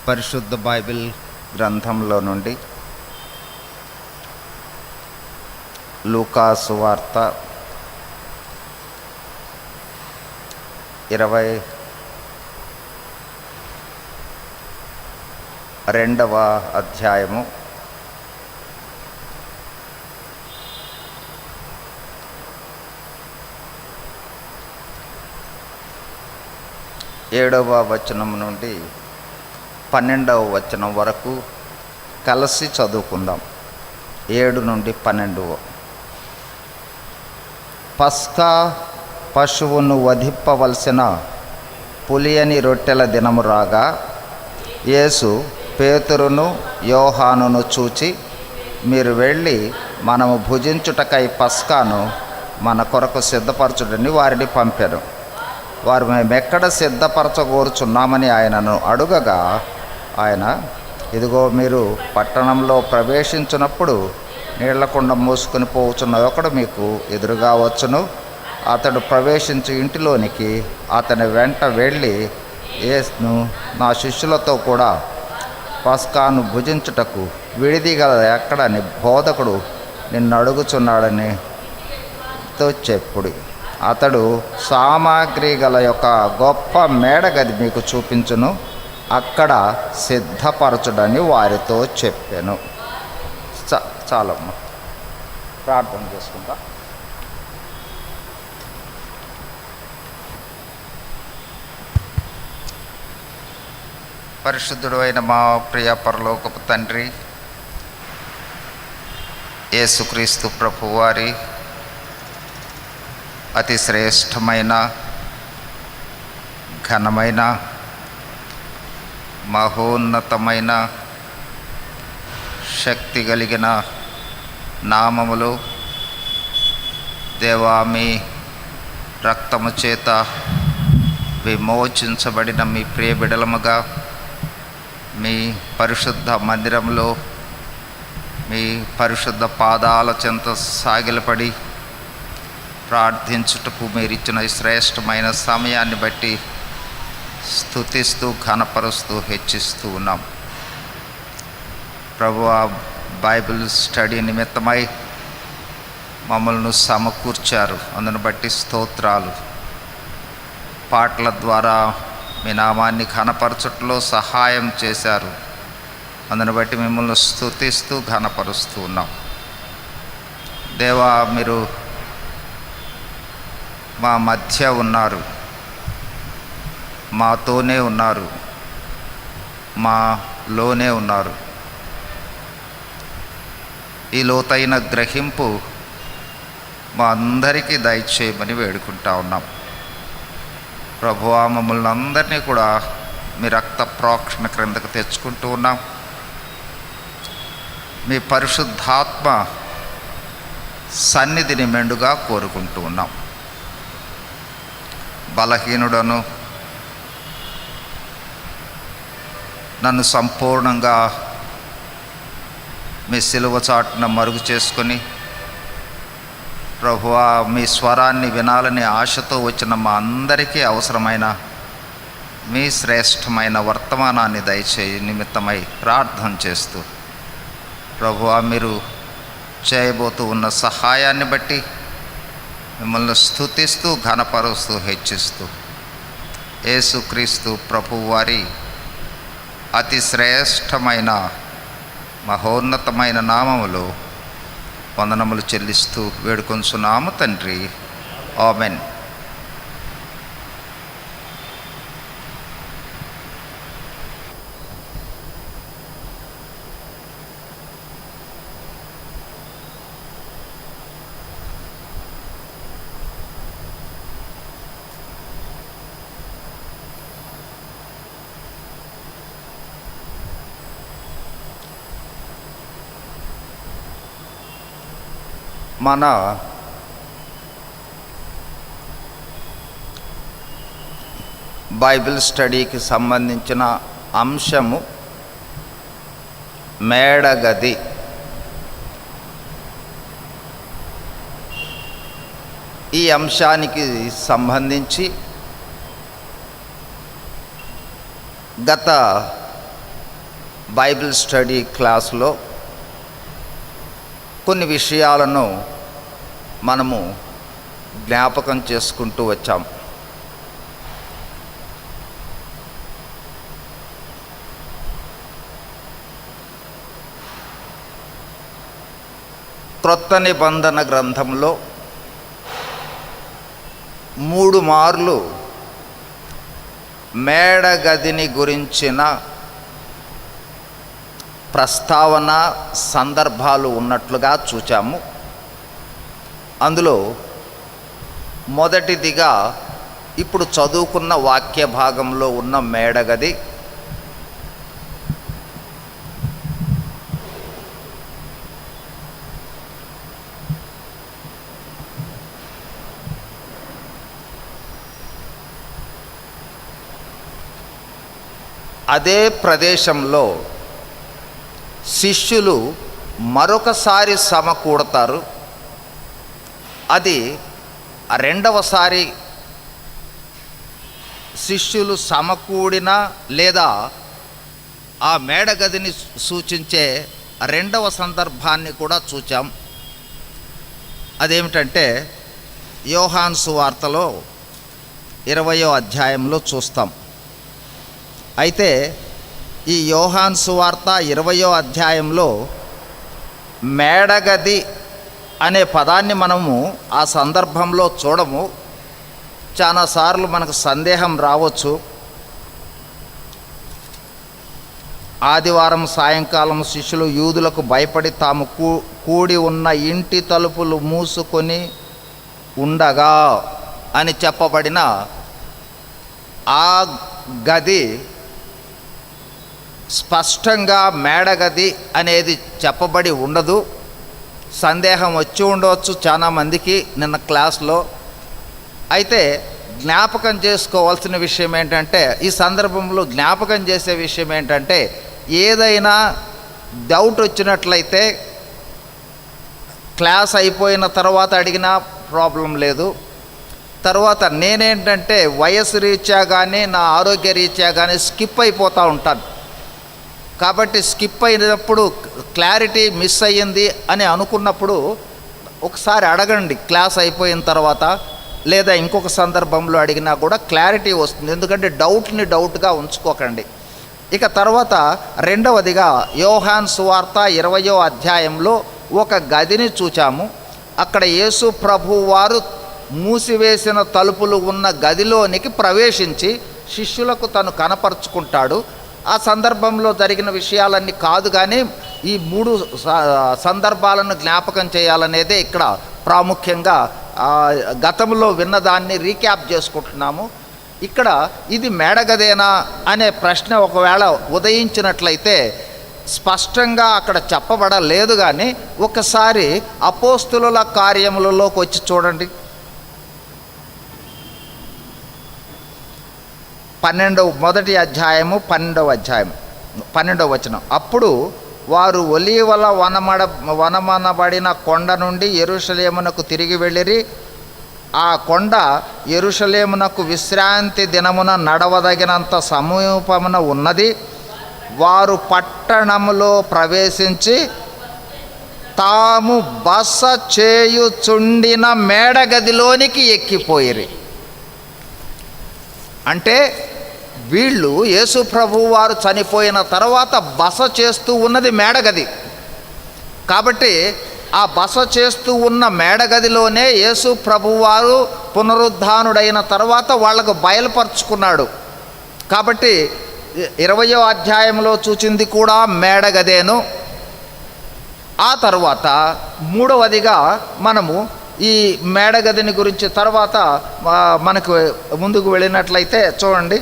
పరిశుద్ధ బైబిల్ గ్రంథంలో నుండి లూకా సువార్త 22వ అధ్యాయము 7వ వచనం నుండి 12వ వచనం వరకు కలిసి చదువుకుందాం. 7 నుండి 12. పస్కా పశువును వధింపవలసిన పులియని రొట్టెల దినము రాగా యేసు పేతురును యోహానును చూచి, మీరు వెళ్ళి మనము భుజించుటకై పస్కాను మన కొరకు సిద్ధపరచుడని వారిని పంపారు. వారు మేమెక్కడ సిద్ధపరచగోరుచున్నామని ఆయనను అడుగగా ఆయన, ఇదిగో మీరు పట్టణంలో ప్రవేశించినప్పుడు నీళ్లకుండ మూసుకొని పోవచ్చున్న ఒకడు మీకు ఎదురుగా వచ్చును. అతడు ప్రవేశించి ఇంటిలోనికి అతని వెంట వెళ్ళి, యేసును నా శిష్యులతో కూడా పస్కాను భుజించుటకు విడిది గల ఎక్కడని బోధకుడు నిన్ను అడుగుచున్నాడని చెప్పుడు. అతడు సామాగ్రి గల యొక్క గొప్ప మేడగది మీకు చూపించును, అక్కడ సిద్ధపరచుడని వారితో చెప్పాను. చాలమ్మా, ప్రార్థన చేసుకుంటా. పరిశుద్ధుడు అయిన మా ప్రియ పరలోకపు తండ్రి యేసుక్రీస్తు ప్రభువారి అతి శ్రేష్టమైన, ఘనమైన, మహోన్నతమైన, శక్తి కలిగిన నామములు దేవా, మీ రక్తము చేత విమోచించబడిన మీ ప్రియ బిడలముగా మీ పరిశుద్ధ మందిరంలో మీ పరిశుద్ధ పాదాల చెంత సాగిలపడి ప్రార్థించుటకు మీరిచ్చిన శ్రేష్టమైన సమయాన్ని బట్టి స్తుతిస్తూ ఘనపరుస్తూ హెచ్చిస్తూ ఉన్నాం. ప్రభువా, బైబిల్ స్టడీ నిమిత్తమై మమ్మల్ని సమకూర్చారు, అందును బట్టి స్తోత్రాలు. పాటల ద్వారా మీ నామాన్ని ఘనపరచుటలో సహాయం చేశారు, అందును బట్టి మిమ్మల్ని స్తుతిస్తూ ఘనపరుస్తూ ఉన్నాం. దేవా, మీరు మా మధ్య ఉన్నారు, మాతోనే ఉన్నారు, మాలోనే ఉన్నారు. ఈ లోతైన గ్రహింపు మా అందరికీ దయచేయమని వేడుకుంటా ఉన్నాం. ప్రభువా, మమ్మల్ని అందరినీ కూడా మీ రక్త ప్రోక్షణ క్రిందకు తెచ్చుకుంటూ ఉన్నాం. మీ పరిశుద్ధాత్మ సన్నిధిని మెండుగా కోరుకుంటూ ఉన్నాం. బలహీనుడను, నన్ను సంపూర్ణంగా మీ సిలువ చాటున మరుగు చేసుకొని ప్రభువా, మీ స్వరాన్ని వినాలని ఆశతో వచ్చిన మా అందరికీ అవసరమైన మీ శ్రేష్టమైన వర్తమానాన్ని దయచేయి నిమిత్తమై ప్రార్థన చేస్తూ, ప్రభువా, మీరు చేయబోతూ ఉన్న సహాయాన్ని బట్టి మిమ్మల్ని స్తుతిస్తూ ఘనపరుస్తూ హెచ్చిస్తూ యేసుక్రీస్తు ప్రభువు వారి అతి శ్రేష్టమైన మహోన్నతమైన నామములో వందనములు చెల్లిస్తూ వేడుకొంచున్నాము తండ్రి. ఆమెన్. మన బైబిల్ స్టడీకి సంబంధించిన అంశము మేడగది. ఈ అంశానికి సంబంధించి గత బైబిల్ స్టడీ క్లాస్లో కొన్ని విషయాలను మనము జ్ఞాపకం చేసుకుంటూ వచ్చాం. క్రొత్త నిబంధన గ్రంథంలో 3 మార్లు మేడగదిని గురించిన ప్రస్తావన సందర్భాలు ఉన్నట్లుగా చూచాము. అందులో మొదటిదిగా ఇప్పుడు చదువుకున్న వాక్య భాగంలో ఉన్న మేడగది. అదే ప్రదేశంలో శిష్యులు మరొకసారి సమకూడతారు. అది రెండవసారి శిష్యులు సమకూడిన లేదా ఆ మేడగదిని సూచించే రెండవ సందర్భాన్ని కూడా చూచాం. అదేమిటంటే యోహాను సువార్తలో 20వ అధ్యాయంలో చూస్తాం. అయితే ఈ యోహాను సువార్త 20వ అధ్యాయంలో మేడగది అనే పదాన్ని మనము ఆ సందర్భంలో చూడము. చాలాసార్లు మనకు సందేహం రావచ్చు. ఆదివారం సాయంకాలం శిష్యులు యూదులకు భయపడి తాము కూడి ఉన్న ఇంటి తలుపులు మూసుకొని ఉండగా అని చెప్పబడిన ఆ గది స్పష్టంగా మేడగది అనేది చెప్పబడి ఉండదు. సందేహం వచ్చి ఉండవచ్చు చాలామందికి నిన్న క్లాస్లో. అయితే జ్ఞాపకం చేసుకోవాల్సిన విషయం ఏంటంటే, ఈ సందర్భంలో జ్ఞాపకం చేసే విషయం ఏంటంటే, ఏదైనా డౌట్ వచ్చినట్లయితే క్లాస్ అయిపోయిన తర్వాత అడిగినా ప్రాబ్లం లేదు. తర్వాత నేనేంటంటే వయసు రీత్యా కానీ నా ఆరోగ్య రీత్యా కానీ స్కిప్ అయిపోతూ ఉంటాను. కాబట్టి స్కిప్ అయినప్పుడు క్లారిటీ మిస్ అయ్యింది అని అనుకున్నప్పుడు ఒకసారి అడగండి క్లాస్ అయిపోయిన తర్వాత, లేదా ఇంకొక సందర్భంలో అడిగినా కూడా క్లారిటీ వస్తుంది. ఎందుకంటే డౌట్గా ఉంచుకోకండి. ఇక తర్వాత రెండవదిగా యోహాను సువార్త 20వ అధ్యాయంలో ఒక గదిని చూచాము. అక్కడ యేసు ప్రభువు వారు మూసివేసిన తలుపులు ఉన్న గదిలోనికి ప్రవేశించి శిష్యులకు తను కనపరుచుకుంటాడు. ఆ సందర్భంలో జరిగిన విషయాలన్నీ కాదు, కానీ ఈ 3 సందర్భాలను జ్ఞాపకం చేయాలనేదే ఇక్కడ ప్రాముఖ్యంగా గతంలో విన్నదాన్ని రీక్యాప్ చేసుకుంటున్నాము. ఇక్కడ ఇది మేడగదేనా అనే ప్రశ్న ఒకవేళ ఉదయించినట్లయితే స్పష్టంగా అక్కడ చెప్పబడలేదు. కానీ ఒకసారి అపోస్తులుల కార్యములలోకి వచ్చి చూడండి. 12వ అధ్యాయము 12వ వచనం. అప్పుడు వారు ఒలీవల వనమనబడిన కొండ నుండి యెరూషలేమునకు తిరిగి వెళ్ళిరి. ఆ కొండ యెరూషలేమునకు విశ్రాంతి దినమున నడవదగినంత సమీపమున ఉన్నది. వారు పట్టణములో ప్రవేశించి తాము బస చేయుచుండిన మేడగదిలోనికి ఎక్కిపోయిరి. అంటే వీళ్ళు యేసు ప్రభువు వారు చనిపోయిన తర్వాత బస చేస్తూ ఉన్నది మేడగది. కాబట్టి ఆ బస చేస్తూ ఉన్న మేడగదిలోనే యేసు ప్రభువు వారు పునరుద్ధానుడైన తర్వాత వాళ్ళకు బయలుపరుచుకున్నాడు. కాబట్టి 20వ అధ్యాయంలో చూచింది కూడా మేడగదేను. ఆ తర్వాత మూడవదిగా మనము ఈ మేడగదిని గురించి తర్వాత మనకు ముందుకు వెళ్ళినట్లయితే చూడండి,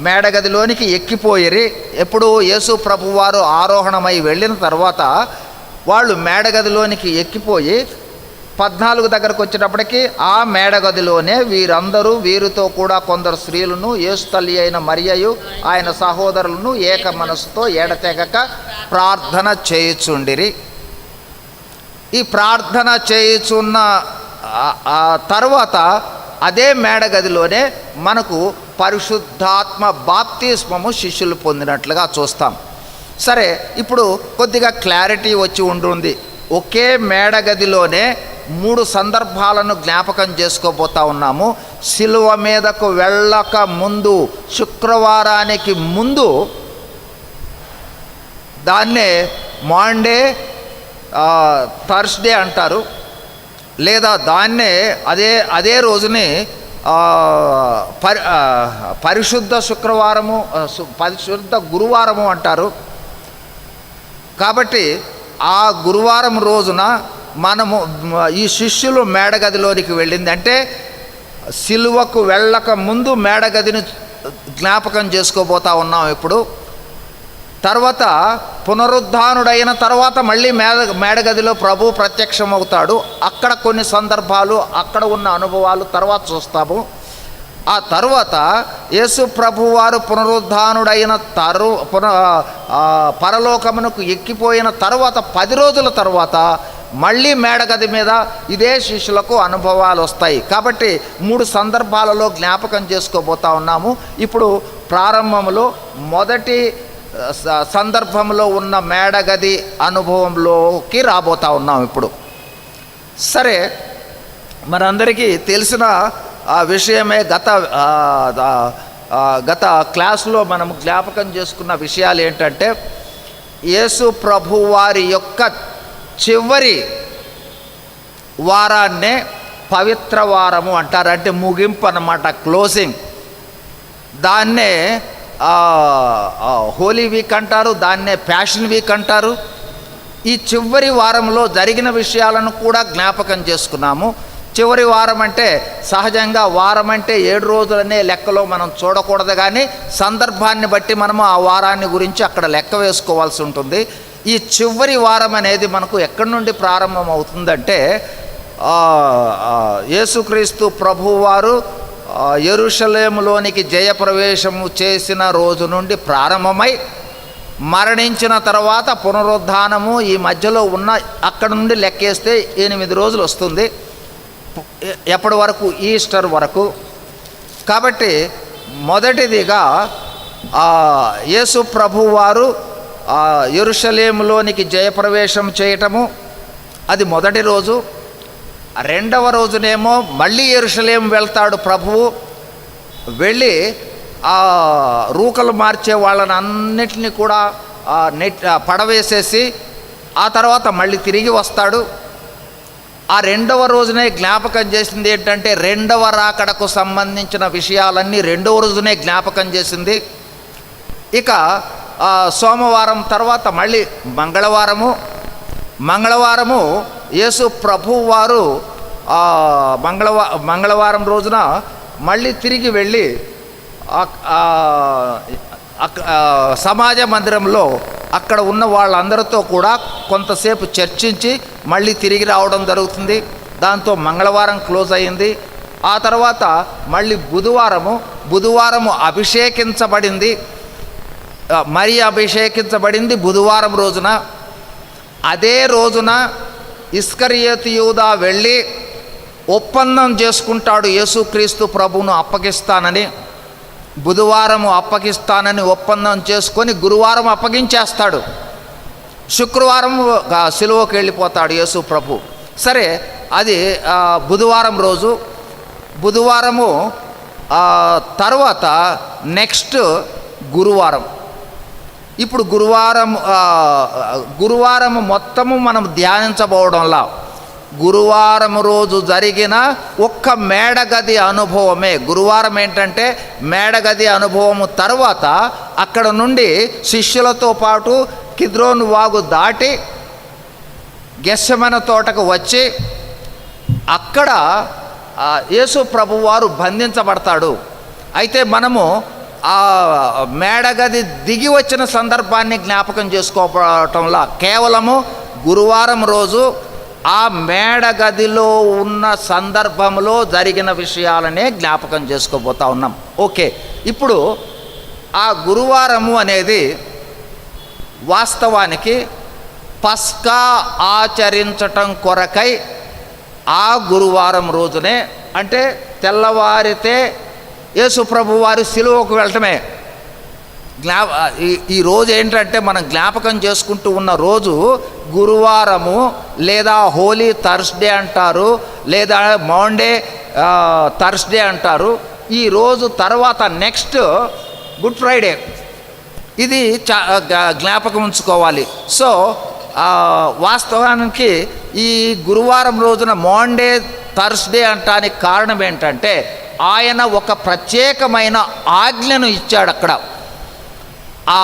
మేడగదిలోనికి ఎక్కిపోయిరి. ఎప్పుడు యేసు ప్రభువారు ఆరోహణమై వెళ్ళిన తర్వాత వాళ్ళు మేడగదిలోనికి ఎక్కిపోయి 14 దగ్గరకు వచ్చేటప్పటికి ఆ మేడగదిలోనే వీరితో కూడా కొందరు స్త్రీలను, యేసు తల్లి అయిన మరియయు ఆయన సహోదరులను ఏక మనసుతో ఎడతెగక ప్రార్థన చేయుచుండిరి. ఈ ప్రార్థన చేయుచున్న తర్వాత అదే మేడగదిలోనే మనకు పరిశుద్ధాత్మ బాప్తిస్మము శిష్యులు పొందినట్లుగా చూస్తాం. సరే, ఇప్పుడు కొద్దిగా క్లారిటీ వచ్చి ఉంటుంది. ఒకే మేడగదిలోనే 3 సందర్భాలను జ్ఞాపకం చేసుకోబోతా ఉన్నాము. సిలువ మీదకు వెళ్ళక ముందు, శుక్రవారానికి ముందు, దాన్నే మాండే థర్స్డే అంటారు, లేదా దాన్నే అదే రోజుని పరిశుద్ధ శుక్రవారము, పరిశుద్ధ గురువారము అంటారు. కాబట్టి ఆ గురువారం రోజున మనము ఈ శిష్యులు మేడగదిలోనికి వెళ్ళింది అంటే సిలువకు వెళ్ళక ముందు మేడగదిని జ్ఞాపకం చేసుకోబోతా ఉన్నాం ఇప్పుడు. తర్వాత పునరుద్ధానుడైన తర్వాత మళ్ళీ మేడగదిలో ప్రభు ప్రత్యక్షమవుతాడు. అక్కడ కొన్ని సందర్భాలు, అక్కడ ఉన్న అనుభవాలు తర్వాత చూస్తాము. ఆ తర్వాత యేసు ప్రభువారు పునరుద్ధానుడైన పరలోకమునకు ఎక్కిపోయిన తర్వాత 10 రోజుల తర్వాత మళ్ళీ మేడగది మీద ఇదే శిష్యులకు అనుభవాలు వస్తాయి. కాబట్టి 3 సందర్భాలలో జ్ఞాపకం చేసుకోబోతా ఉన్నాము. ఇప్పుడు ప్రారంభంలో మొదటి సందర్భంలో ఉన్న మేడగది అనుభవంలోకి రాబోతా ఉన్నాం ఇప్పుడు. సరే, మనందరికీ తెలిసిన విషయమే. గత క్లాసులో మనం జ్ఞాపకం చేసుకున్న విషయాలు ఏంటంటే, యేసు ప్రభు వారి యొక్క చివరి వారాన్నే పవిత్ర వారము అంటారు. అంటే ముగింపు అన్నమాట, క్లోజింగ్. దాన్నే హోలీ వీక్ అంటారు, దాన్నే ప్యాషన్ వీక్ అంటారు. ఈ చివరి వారంలో జరిగిన విషయాలను కూడా జ్ఞాపకం చేసుకున్నాము. చివరి వారం అంటే సహజంగా వారం అంటే 7 రోజులనే లెక్కలో మనం చూడకూడదు, కానీ సందర్భాన్ని బట్టి మనము ఆ వారాన్ని గురించి అక్కడ లెక్క వేసుకోవాల్సి ఉంటుంది. ఈ చివరి వారం అనేది మనకు ఎక్కడి నుండి ప్రారంభం అవుతుందంటే, యేసుక్రీస్తు ప్రభువారు యెరూషలేములోనికి జయప్రవేశము చేసిన రోజు నుండి ప్రారంభమై మరణించిన తర్వాత పునరుద్ధానము ఈ మధ్యలో ఉన్న అక్కడ నుండి లెక్కేస్తే 8 రోజులు వస్తుంది. ఎప్పటి వరకు? ఈస్టర్ వరకు. కాబట్టి మొదటిదిగా యేసు ప్రభువారు యెరూషలేములోనికి జయప్రవేశం చేయటము, అది మొదటి రోజు. రెండవ రోజునేమో మళ్ళీ యెరూషలేము వెళ్తాడు ప్రభువు. వెళ్ళి రూకలు మార్చే వాళ్ళని అన్నిటినీ కూడా పడవేసేసి ఆ తర్వాత మళ్ళీ తిరిగి వస్తాడు. ఆ రెండవ రోజునే జ్ఞాపకం చేసింది ఏంటంటే, రెండవ రాకడకు సంబంధించిన విషయాలన్నీ రెండవ రోజునే జ్ఞాపకం చేసింది. ఇక సోమవారం తర్వాత మళ్ళీ మంగళవారము యేసు ప్రభువు వారు మంగళవారం రోజున మళ్ళీ తిరిగి వెళ్ళి సమాజ మందిరంలో అక్కడ ఉన్న వాళ్ళందరితో కూడా కొంతసేపు చర్చించి మళ్ళీ తిరిగి రావడం జరుగుతుంది. దాంతో మంగళవారం క్లోజ్ అయ్యింది. ఆ తర్వాత మళ్ళీ బుధవారము అభిషేకించబడింది. మరి అభిషేకించబడింది బుధవారం రోజున. అదే రోజున ఇస్కరియోతు యూదా వెళ్ళి ఒప్పందం చేసుకుంటాడు యేసుక్రీస్తు ప్రభువును అప్పగిస్తానని. బుధవారం అప్పగిస్తానని ఒప్పందం చేసుకొని గురువారం అప్పగించేస్తాడు. శుక్రవారం సిలువకు వెళ్ళిపోతాడు యేసు ప్రభు. సరే, అది బుధవారం రోజు. బుధవారము తర్వాత నెక్స్ట్ గురువారం. ఇప్పుడు గురువారం మొత్తము మనం ధ్యానించబోవడంలా గురువారం రోజు జరిగిన ఒక్క మేడగది అనుభవమే. గురువారం ఏంటంటే మేడగది అనుభవము. తర్వాత అక్కడ నుండి శిష్యులతో పాటు కిద్రోను వాగు దాటి గెత్సెమనే తోటకు వచ్చి అక్కడ యేసు ప్రభువారు బంధించబడతాడు. అయితే మనము ఆ మేడగది దిగి వచ్చిన సందర్భాన్ని జ్ఞాపకం చేసుకోవటంలా కేవలము గురువారం రోజు ఆ మేడగదిలో ఉన్న సందర్భంలో జరిగిన విషయాలనే జ్ఞాపకం చేసుకోబోతా ఉన్నాం. ఓకే, ఇప్పుడు ఆ గురువారము అనేది వాస్తవానికి పస్కా ఆచరించటం కొరకై ఆ గురువారం రోజునే, అంటే తెల్లవారితే యేసు ప్రభు వారు సిలువకు వెళ్ళటమే. ఈ రోజు ఏంటంటే మనం జ్ఞాపకం చేసుకుంటూ ఉన్న రోజు గురువారము, లేదా హోలీ థర్స్డే అంటారు, లేదా మాండే థర్స్డే అంటారు. ఈ రోజు తర్వాత నెక్స్ట్ గుడ్ ఫ్రైడే. ఇది జ్ఞాపకం ఉంచుకోవాలి. సో వాస్తవానికి ఈ గురువారం రోజున మాండే థర్స్డే అంటానికి కారణం ఏంటంటే ఆయన ఒక ప్రత్యేకమైన ఆజ్ఞను ఇచ్చాడు అక్కడ. ఆ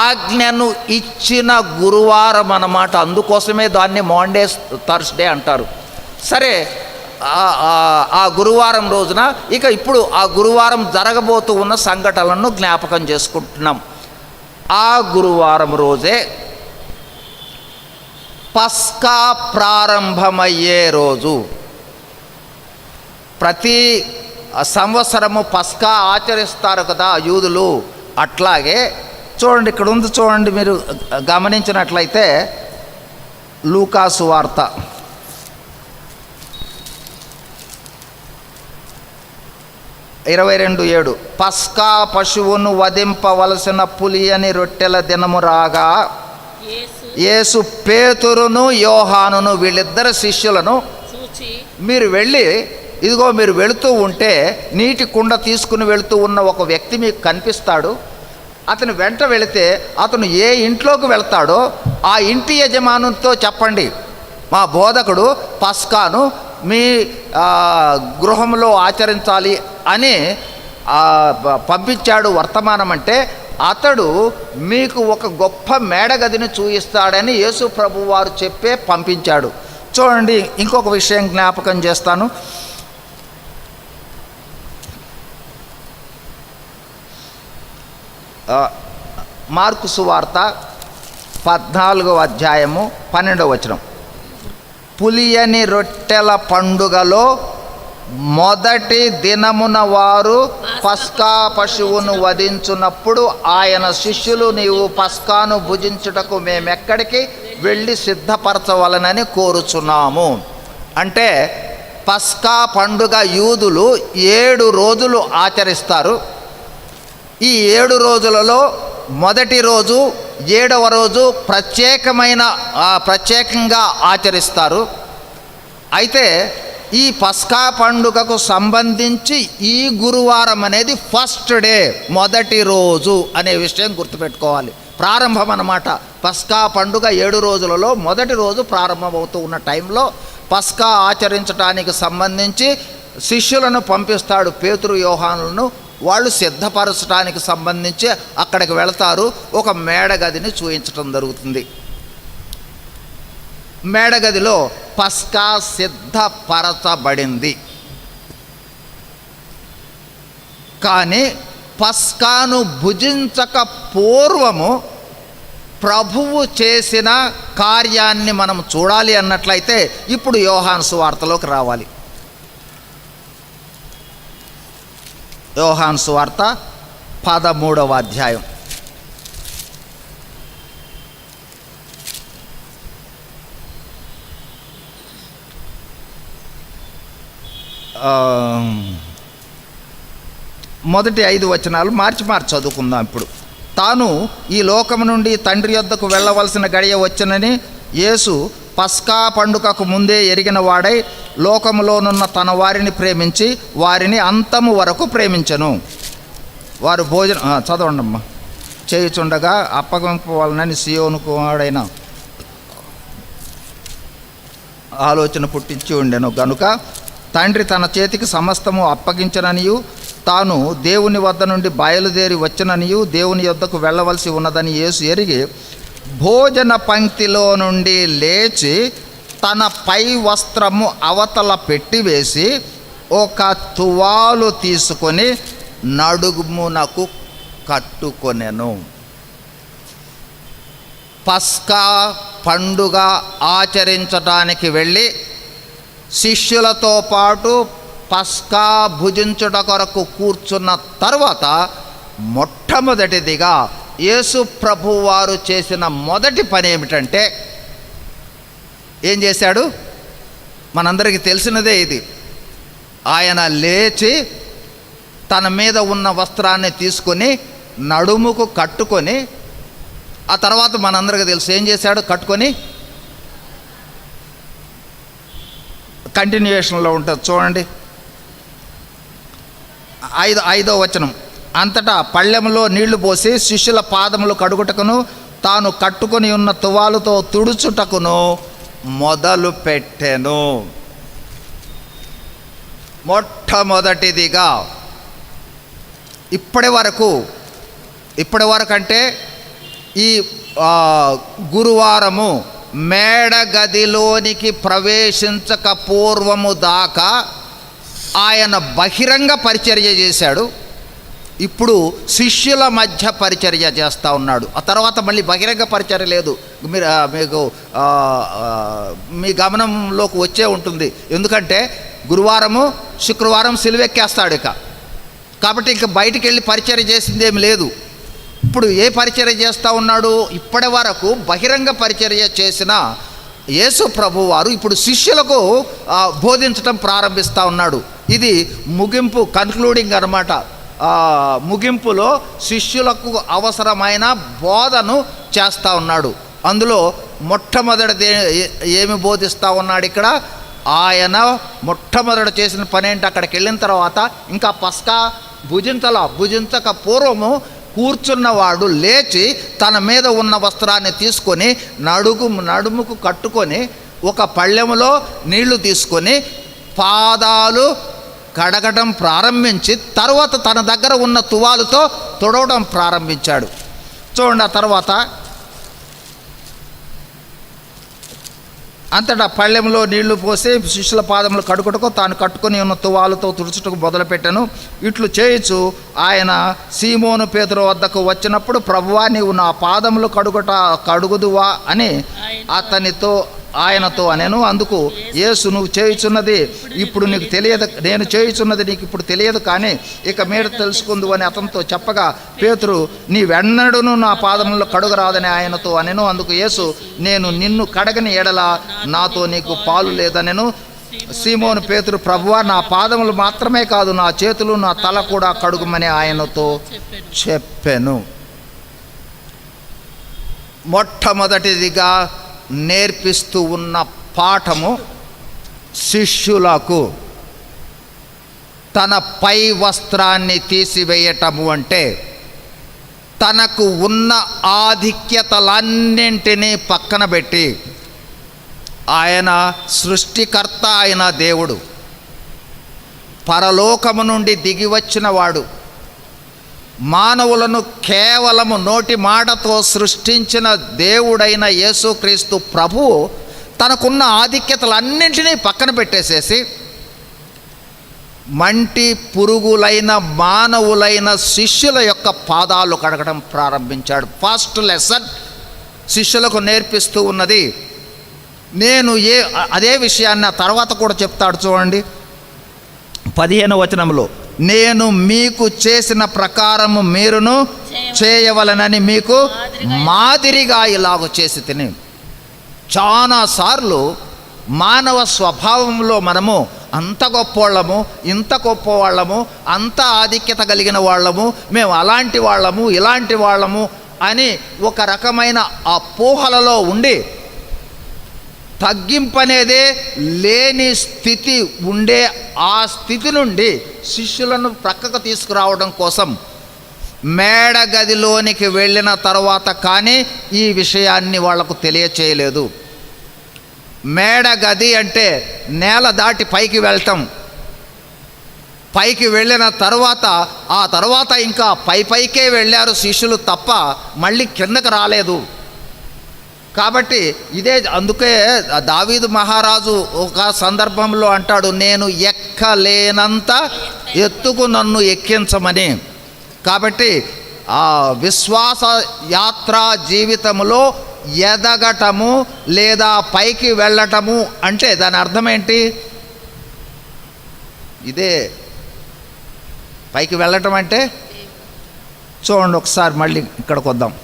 ఆజ్ఞను ఇచ్చిన గురువారం అన్నమాట. అందుకోసమే దాన్ని మాండే థర్స్డే అంటారు. సరే, ఆ గురువారం రోజున ఇప్పుడు ఆ గురువారం జరగబోతూ ఉన్న సంఘటనలను జ్ఞాపకం చేసుకుంటున్నాం. ఆ గురువారం రోజే పస్కా ప్రారంభమయ్యే రోజు. ప్రతి సంవత్సరము పస్కా ఆచరిస్తారు కదా యూదులు. అట్లాగే చూడండి, ఇక్కడ ఉంది చూడండి, మీరు గమనించినట్లయితే లూకా సువార్త 22:7 పస్కా పశువును వధింపవలసిన పులియని రొట్టెల దినము రాగా యేసు పేతురును యోహానును వీళ్ళిద్దరు శిష్యులను మీరు వెళ్ళి, ఇదిగో మీరు వెళుతూ ఉంటే నీటి కుండ తీసుకుని వెళుతూ ఉన్న ఒక వ్యక్తి మీకు కనిపిస్తాడు. అతను వెంట వెళితే అతను ఏ ఇంట్లోకి వెళ్తాడో ఆ ఇంటి యజమానుతో చెప్పండి, మా బోధకుడు పస్కాను మీ గృహంలో ఆచరించాలి అని పంపించాడు వర్తమానం. అంటే అతడు మీకు ఒక గొప్ప మేడగదిని చూయిస్తాడని యేసు ప్రభు వారు చెప్పే పంపించాడు. చూడండి, ఇంకొక విషయం జ్ఞాపకం చేస్తాను. మార్కు సువార్త 14:12 పులియని రొట్టెల పండుగలో మొదటి దినమున వారు పస్కా పశువును వధించున్నప్పుడు ఆయన శిష్యులు, నీవు పస్కాను భుజించుటకు మేమెక్కడికి వెళ్ళి సిద్ధపరచవలనని కోరుచున్నాము. అంటే పస్కా పండుగ యూదులు 7 రోజులు ఆచరిస్తారు. ఈ 7 రోజులలో మొదటి రోజు, 7వ రోజు ప్రత్యేకంగా ఆచరిస్తారు. అయితే ఈ పస్కా పండుగకు సంబంధించి ఈ గురువారం అనేది ఫస్ట్ డే, మొదటి రోజు అనే విషయం గుర్తుపెట్టుకోవాలి. ప్రారంభం అన్నమాట. పస్కా పండుగ 7 రోజులలో మొదటి రోజు ప్రారంభమవుతూ ఉన్న టైంలో పస్కా ఆచరించడానికి సంబంధించి శిష్యులను పంపిస్తాడు, పేతురు యోహానులను. వాళ్ళు సిద్ధపరచడానికి సంబంధించి అక్కడికి వెళతారు. ఒక మేడగదిని చూపించడం జరుగుతుంది. మేడగదిలో పస్కా సిద్ధపరచబడింది. కానీ పస్కాను భుజించక పూర్వము ప్రభువు చేసిన కార్యాన్ని మనం చూడాలి అన్నట్లయితే ఇప్పుడు యోహాను సువార్తలోకి రావాలి. యోహాను సువార్త 13వ అధ్యాయం. మొదటి 5 వచనాలు మార్చి చదువుకుందాం ఇప్పుడు. తాను ఈ లోకము నుండి తండ్రి యొద్దకు వెళ్ళవలసిన గడియ వచ్చనని యేసు పస్కా పండుగకు ముందే ఎరిగిన వాడై లోకములోనున్న తన వారిని ప్రేమించి వారిని అంతము వరకు ప్రేమించెను. వారు చదవండమ్మా. చేయుచుండగా అప్పగింపవాలనని సియోను కుమారుడైన ఆలోచన పుట్టించి ఉండెను గనుక తండ్రి తన చేతికి సమస్తము అప్పగించననియు తాను దేవుని వద్ద నుండి బయలుదేరి వచ్చిననియు దేవుని యొద్దకు వెళ్ళవలసి ఉన్నదని యేసు ఎరిగి భోజన పంక్తిలో నుండి లేచి తన పై వస్త్రము అవతల పెట్టివేసి ఒక తువాలు తీసుకొని నడుమునకు కట్టుకొనెను. పస్కా పండుగ ఆచరించడానికి వెళ్ళి శిష్యులతో పాటు పస్కా భుజించుట కొరకు కూర్చున్న తర్వాత మొట్టమొదటిదిగా యేసు ప్రభు వారు చేసిన మొదటి పని ఏమిటంటే, ఏం చేశాడు? మనందరికీ తెలిసినదే ఇది. ఆయన లేచి తన మీద ఉన్న వస్త్రాన్ని తీసుకొని నడుముకు కట్టుకొని, ఆ తర్వాత మనందరికీ తెలుసు ఏం చేశాడు. కట్టుకొని కంటిన్యూయేషన్లో ఉంటుంది చూడండి, 5వ వచనం. అంతటా పళ్ళెంలో నీళ్లు పోసి శిష్యుల పాదములు కడుగుటకును తాను కట్టుకొని ఉన్న తువాలుతో తుడుచుటకును మొదలు పెట్టెను. మొట్టమొదటిదిగా ఇప్పటి వరకు అంటే ఈ గురువారము మేడ గదిలోనికి ప్రవేశించక పూర్వము దాకా ఆయన బహిరంగ పరిచర్య చేశాడు. ఇప్పుడు శిష్యుల మధ్య పరిచర్య చేస్తూ ఉన్నాడు. ఆ తర్వాత మళ్ళీ బహిరంగ పరిచర్య లేదు. మీకు మీ గమనంలోకి వచ్చే ఉంటుంది. ఎందుకంటే గురువారము శుక్రవారం సిలువెక్కేస్తాడు ఇక. కాబట్టి ఇక బయటికి వెళ్ళి పరిచర్య చేసిందేమి లేదు. ఇప్పుడు ఏ పరిచర్య చేస్తూ ఉన్నాడు? ఇప్పటి వరకు బహిరంగ పరిచర్య చేసిన యేసు ప్రభు వారు ఇప్పుడు శిష్యులకు బోధించటం ప్రారంభిస్తూ ఉన్నాడు. ఇది ముగింపు, కన్క్లూడింగ్ అన్నమాట. ముగింపులో శిష్యులకు అవసరమైన బోధను చేస్తూ ఉన్నాడు. అందులో మొట్టమొదటిది ఏమి బోధిస్తూ ఉన్నాడు ఇక్కడ? ఆయన మొట్టమొదట చేసిన పని ఏంటి? అక్కడికి వెళ్ళిన తర్వాత ఇంకా పస్కా భుజించక పూర్వము కూర్చున్నవాడు లేచి తన మీద ఉన్న వస్త్రాన్ని తీసుకొని నడుముకు కట్టుకొని ఒక పళ్ళెములో నీళ్లు తీసుకొని పాదాలు కడగడం ప్రారంభించి తర్వాత తన దగ్గర ఉన్న తువాలుతో తుడవడం ప్రారంభించాడు. చూడండి, ఆ తర్వాత అంతటా పళ్ళెంలో నీళ్లు పోసి శిష్యుల పాదములు కడుగుటకు తాను కట్టుకొని ఉన్న తువాలుతో తుడుచుటకు మొదలుపెట్టాను. ఇట్లు చేయొచ్చు ఆయన సీమోను పేతురు వద్దకు వచ్చినప్పుడు, ప్రభువా నీవు నా పాదములు కడుగుదువా అని ఆయనతో అనెను. అందుకు యేసు, నువ్వు చేయుచున్నది ఇప్పుడు నీకు తెలియదు, నేను చేయుచున్నది నీకు ఇప్పుడు తెలియదు, కానీ ఇక మీద తెలుసుకుందు అని అతనితో చెప్పగా, పేతురు నీవెన్నడూను నా పాదములను కడుగరాదని ఆయనతో అనెను. అందుకు యేసు, నేను నిన్ను కడగని ఎడల నాతో నీకు పాలు లేదనెను. సీమోను పేతురు, ప్రభువా నా పాదములు మాత్రమే కాదు, నా చేతులు నా తల కూడా కడుగుమని ఆయనతో చెప్పెను. మొట్టమొదటిదిగా నేర్పిస్తూ ఉన్న పాఠము శిష్యులకు తన పై వస్త్రాన్ని తీసివేయటము అంటే తనకు ఉన్న ఆధిక్యతలన్నింటినీ పక్కన పెట్టి, ఆయన సృష్టికర్త అయిన దేవుడు, పరలోకము నుండి దిగి వచ్చిన వాడు, మానవులను కేవలము నోటి మాటతో సృష్టించిన దేవుడైన యేసుక్రీస్తు ప్రభువు తనకున్న ఆధిక్యతలన్నింటినీ పక్కన పెట్టేసేసి మంటి పురుగులైన మానవులైన శిష్యుల యొక్క పాదాలు కడగడం ప్రారంభించాడు. ఫస్ట్ లెసన్ శిష్యులకు నేర్పిస్తూ ఉన్నది. నేను అదే విషయాన్ని తర్వాత కూడా చెప్తాడు. చూడండి 15వ వచనంలో, నేను మీకు చేసిన ప్రకారము మీరును చేయవలనని మీకు మాదిరిగా ఇలాగ చేసి తిని. చాలాసార్లు మానవ స్వభావంలో మనము అంత గొప్పవాళ్ళము, ఇంత గొప్పవాళ్ళము, అంత ఆధిక్యత కలిగిన వాళ్ళము, మేము అలాంటి వాళ్ళము, ఇలాంటి వాళ్ళము అని ఒక రకమైన అపోహలలో ఉండి తగ్గింపనేదే లేని స్థితి ఉండే ఆ స్థితి నుండి శిష్యులను ప్రక్కకు తీసుకురావడం కోసం మేడ గదిలోనికి వెళ్ళిన తర్వాత కానీ ఈ విషయాన్ని వాళ్లకు తెలియచేయలేదు. మేడ గది అంటే నేల దాటి పైకి వెళ్ళటం. పైకి వెళ్ళిన తర్వాత ఆ తర్వాత ఇంకా పైకే వెళ్ళారు శిష్యులు తప్ప మళ్ళీ కిందకు రాలేదు. కాబట్టి అందుకే దావీదు మహారాజు ఒక సందర్భంలో అంటాడు, నేను ఎక్కలేనంత ఎత్తుకు నన్ను ఎక్కించమని. కాబట్టి ఆ విశ్వాస యాత్రా జీవితంలో ఎదగటము లేదా పైకి వెళ్ళటము అంటే దాని అర్థం ఏంటి? ఇదే పైకి వెళ్ళటం అంటే. చూడండి ఒకసారి మళ్ళీ ఇక్కడికి వద్దాం.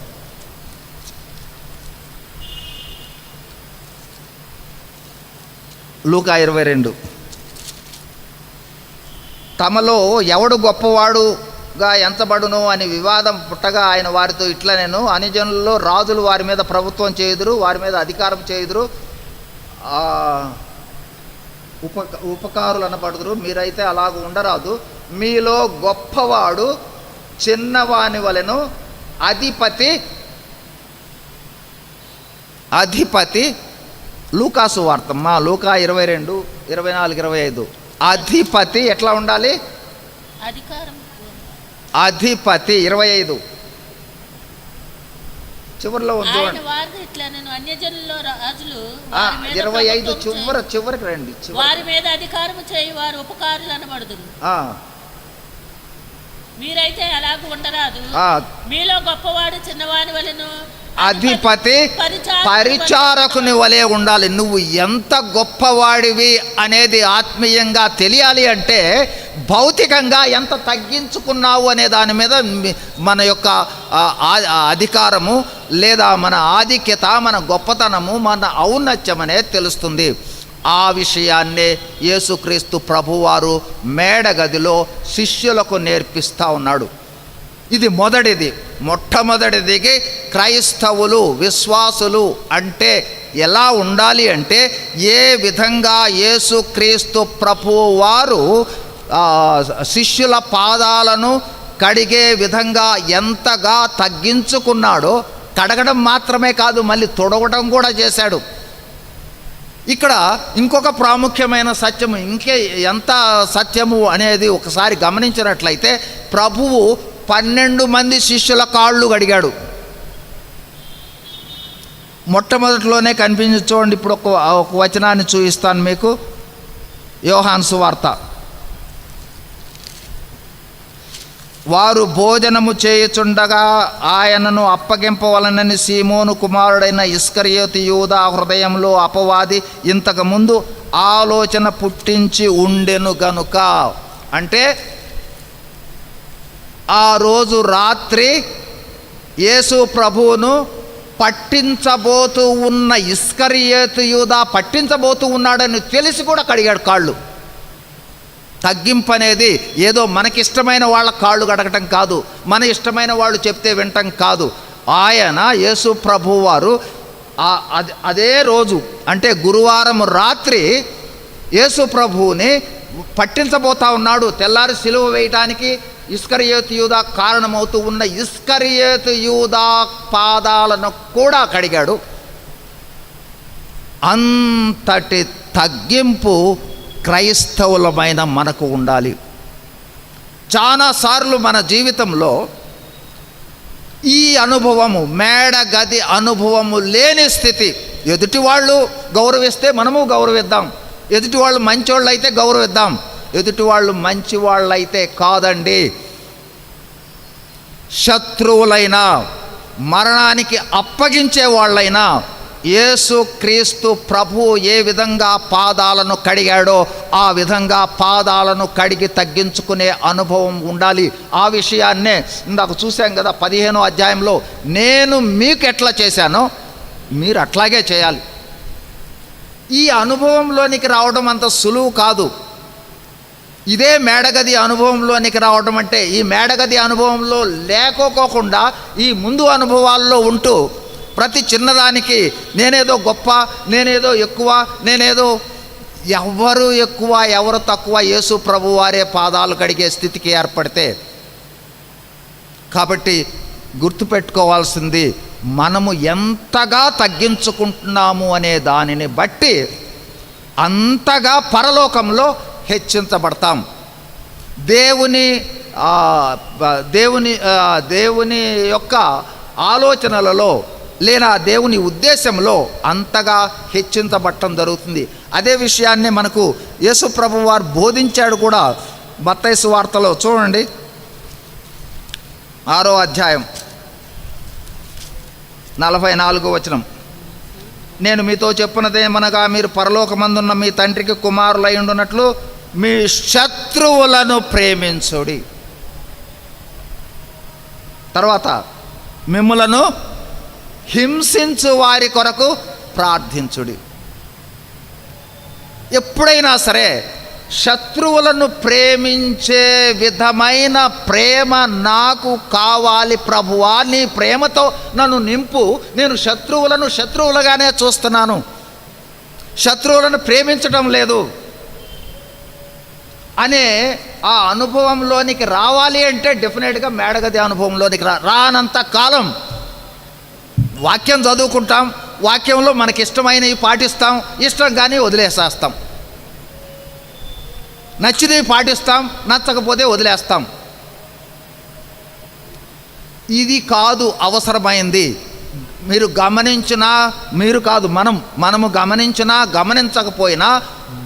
లూకా 22. తమలో ఎవడు గొప్పవాడు గా ఎంచబడును అని వివాదం పుట్టగా ఆయన వారితో ఇట్లా, నేను అన్యజనులలో రాజులు వారి మీద ప్రభుత్వం చేయుదురు, వారి మీద అధికారం చేయుదురు, ఉపకారులు అనబడుదురు. మీరైతే అలాగ ఉండరాదు. మీలో గొప్పవాడు చిన్నవాని వలెను, అధిపతి లూకాసు వార్త లూకా 22, 24, 25. అధిపతి ఎట్లా ఉండాలి? అధిపతి 25 చివరిలో ఉంది 25 చివరికి రండి. వారి మీద అధికారం చేయువారు ఉపకారులు అనబడుదురు. మీరైతే అలాగ ఉండరాదు. మీలో గొప్పవాడు చిన్నవాని వలెను, అధిపతి పరిచారకుని వలె ఉండాలి. నువ్వు ఎంత గొప్పవాడివి అనేది ఆత్మీయంగా తెలియాలి అంటే భౌతికంగా ఎంత తగ్గించుకున్నావు అనే దాని మీద మన యొక్క అధికారము లేదా మన ఆధిక్యత, మన గొప్పతనము, మన ఔన్నత్యం అనేది తెలుస్తుంది. ఆ విషయాన్నే యేసుక్రీస్తు ప్రభువారు మేడగదిలో శిష్యులకు నేర్పిస్తూ ఉన్నాడు. ఇది మొట్టమొదటిది క్రైస్తవులు, విశ్వాసులు అంటే ఎలా ఉండాలి అంటే, ఏ విధంగా యేసుక్రీస్తు ప్రభువు వారు శిష్యుల పాదాలను కడిగే విధంగా ఎంతగా తగ్గించుకున్నాడో, కడగడం మాత్రమే కాదు మళ్ళీ తొడగడం కూడా చేశాడు. ఇక్కడ ఇంకొక ప్రాముఖ్యమైన సత్యము, ఎంత సత్యము అనేది ఒకసారి గమనించినట్లయితే, ప్రభువు 12 మంది శిష్యుల కాళ్ళు కడిగాడు. మొట్టమొదటిలోనే కనిపించి చూడండి. ఇప్పుడు ఒక వచనాన్ని చూపిస్తాను మీకు. యోహాను సువార్త. వారు భోజనము చేయుచుండగా ఆయనను అప్పగింపవలనని సీమోను కుమారుడైన ఇస్కరియోతు యూదా హృదయంలో అపవాది ఇంతకుముందు ఆలోచన పుట్టించి ఉండెను గనుక, అంటే ఆ రోజు రాత్రి యేసు ప్రభువును పట్టించబోతూ ఉన్న ఇస్కరియోతు యూదా పట్టించబోతూ ఉన్నాడని తెలిసి కూడా కడిగాడు కాళ్ళు. తగ్గింపు అనేది ఏదో మనకిష్టమైన వాళ్ళ కాళ్ళు కడగటం కాదు, మన ఇష్టమైన వాళ్ళు చెప్తే వినటం కాదు. ఆయన యేసు ప్రభువు వారు అదే రోజు అంటే గురువారం రాత్రి యేసు ప్రభువుని పట్టించబోతా ఉన్నాడు. తెల్లారి సిలువ వేయటానికి ఇస్కరియోతు యూదా కారణమవుతూ ఉన్న ఇస్కరియోతు యూదా పాదాలను కూడా కడిగాడు. అంతటి తగ్గింపు క్రైస్తవులమైన మనకు ఉండాలి. చాలాసార్లు మన జీవితంలో ఈ అనుభవము, మేడగది అనుభవము లేని స్థితి. ఎదుటి వాళ్ళు గౌరవిస్తే మనము గౌరవిద్దాం, ఎదుటి వాళ్ళు మంచోళ్ళు అయితే గౌరవిద్దాం, ఎదుటి వాళ్ళు మంచి వాళ్ళైతే కాదండి. శత్రువులైనా, మరణానికి అప్పగించే వాళ్ళైనా యేసు క్రీస్తు ప్రభువు ఏ విధంగా పాదాలను కడిగాడో ఆ విధంగా పాదాలను కడిగి తగ్గించుకునే అనుభవం ఉండాలి. ఆ విషయాన్నే ఇందాక చూసాం కదా 15వ అధ్యాయంలో, నేను మీకు ఎట్లా చేశానో మీరు అట్లాగే చేయాలి. ఈ అనుభవంలోనికి రావడం అంత సులువు కాదు. ఇదే మేడగది అనుభవంలోనికి రావడం అంటే, ఈ మేడగది అనుభవంలో లేకోకుండా ఈ ముందు అనుభవాల్లో ఉంటూ ప్రతి చిన్నదానికి నేనేదో గొప్ప, నేనేదో ఎక్కువ, నేనేదో, ఎవరు ఎక్కువ ఎవరు తక్కువ, యేసు ప్రభు వారే పాదాలు కడిగే స్థితికి ఏర్పడితే. కాబట్టి గుర్తుపెట్టుకోవాల్సింది, మనము ఎంతగా తగ్గించుకుంటున్నాము అనే దానిని బట్టి అంతగా పరలోకంలో హెచ్చించబడతాం. దేవుని యొక్క ఆలోచనలలో లేదా దేవుని ఉద్దేశంలో అంతగా హెచ్చించబడటం జరుగుతుంది. అదే విషయాన్ని మనకు యేసు ప్రభు వారు బోధించాడు కూడా. మత్తయి సువార్తలో చూడండి 6వ అధ్యాయం 44వ వచనం. నేను మీతో చెప్పున్నదేమనగా, మీరు పరలోకమందున్న మీ తండ్రికి కుమారులై ఉండునట్లు మీ శత్రువులను ప్రేమించుడి. తర్వాత మిమ్ములను హింసించు వారి కొరకు ప్రార్థించుడి. ఎప్పుడైనా సరే శత్రువులను ప్రేమించే విధమైన ప్రేమ నాకు కావాలి ప్రభువా, నీ ప్రేమతో నన్ను నింపు. నేను శత్రువులను శత్రువులుగానే చూస్తున్నాను, శత్రువులను ప్రేమించడం లేదు అనే ఆ అనుభవంలోనికి రావాలి అంటే డెఫినెట్గా మేడగది అనుభవంలోనికి రానంత కాలం వాక్యం చదువుకుంటాం, వాక్యంలో మనకి ఇష్టమైనవి పాటిస్తాం, ఇష్టం కానీ వదిలేసేస్తాం, నచ్చినవి పాటిస్తాం, నచ్చకపోతే వదిలేస్తాం. ఇది కాదు అవసరమైంది. మీరు గమనించినా, మీరు కాదు మనము గమనించినా గమనించకపోయినా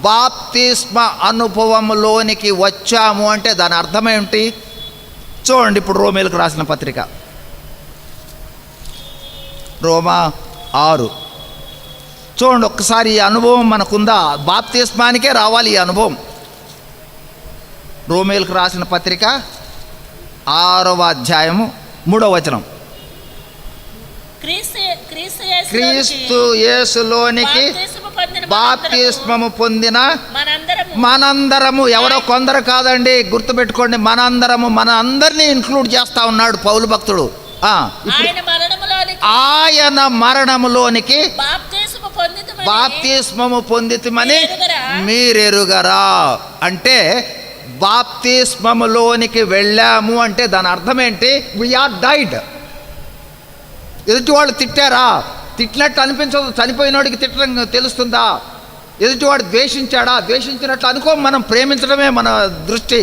బాప్తిస్మ అనుభవంలోనికి వచ్చాము అంటే దాని అర్థం ఏమిటి? చూడండి, ఇప్పుడు రోమేలకు రాసిన పత్రిక రోమా 6 చూడండి ఒక్కసారి. ఈ అనుభవం మనకుందా? బాప్తిస్మానికే రావాలి ఈ అనుభవం. రోమేలకు రాసిన పత్రిక 6వ అధ్యాయము 3వ వచనం. క్రీస్తు యేసులోనికి బాప్తిస్మము పొందిన మనందరము, ఎవరో కొందరు కాదండి, గుర్తుపెట్టుకోండి, మనందరము, మన అందరినీ ఇంక్లూడ్ చేస్తా ఉన్నాడు పౌలు భక్తుడు. ఆయన మరణములోనికి బాప్తిస్మము పొందితిమని మీరెరుగరా. అంటే బాప్తిస్మములోనికి వెళ్ళాము అంటే దాని అర్థం ఏంటి? We're died. ఎదుటి వాళ్ళు తిట్టారా? తిట్టినట్టు అనిపించదు. చనిపోయినోడికి తిట్టడం తెలుస్తుందా? ఎదుటివాడు ద్వేషించాడా? ద్వేషించినట్లు అనుకో. మనం ప్రేమించడమే మన దృష్టి.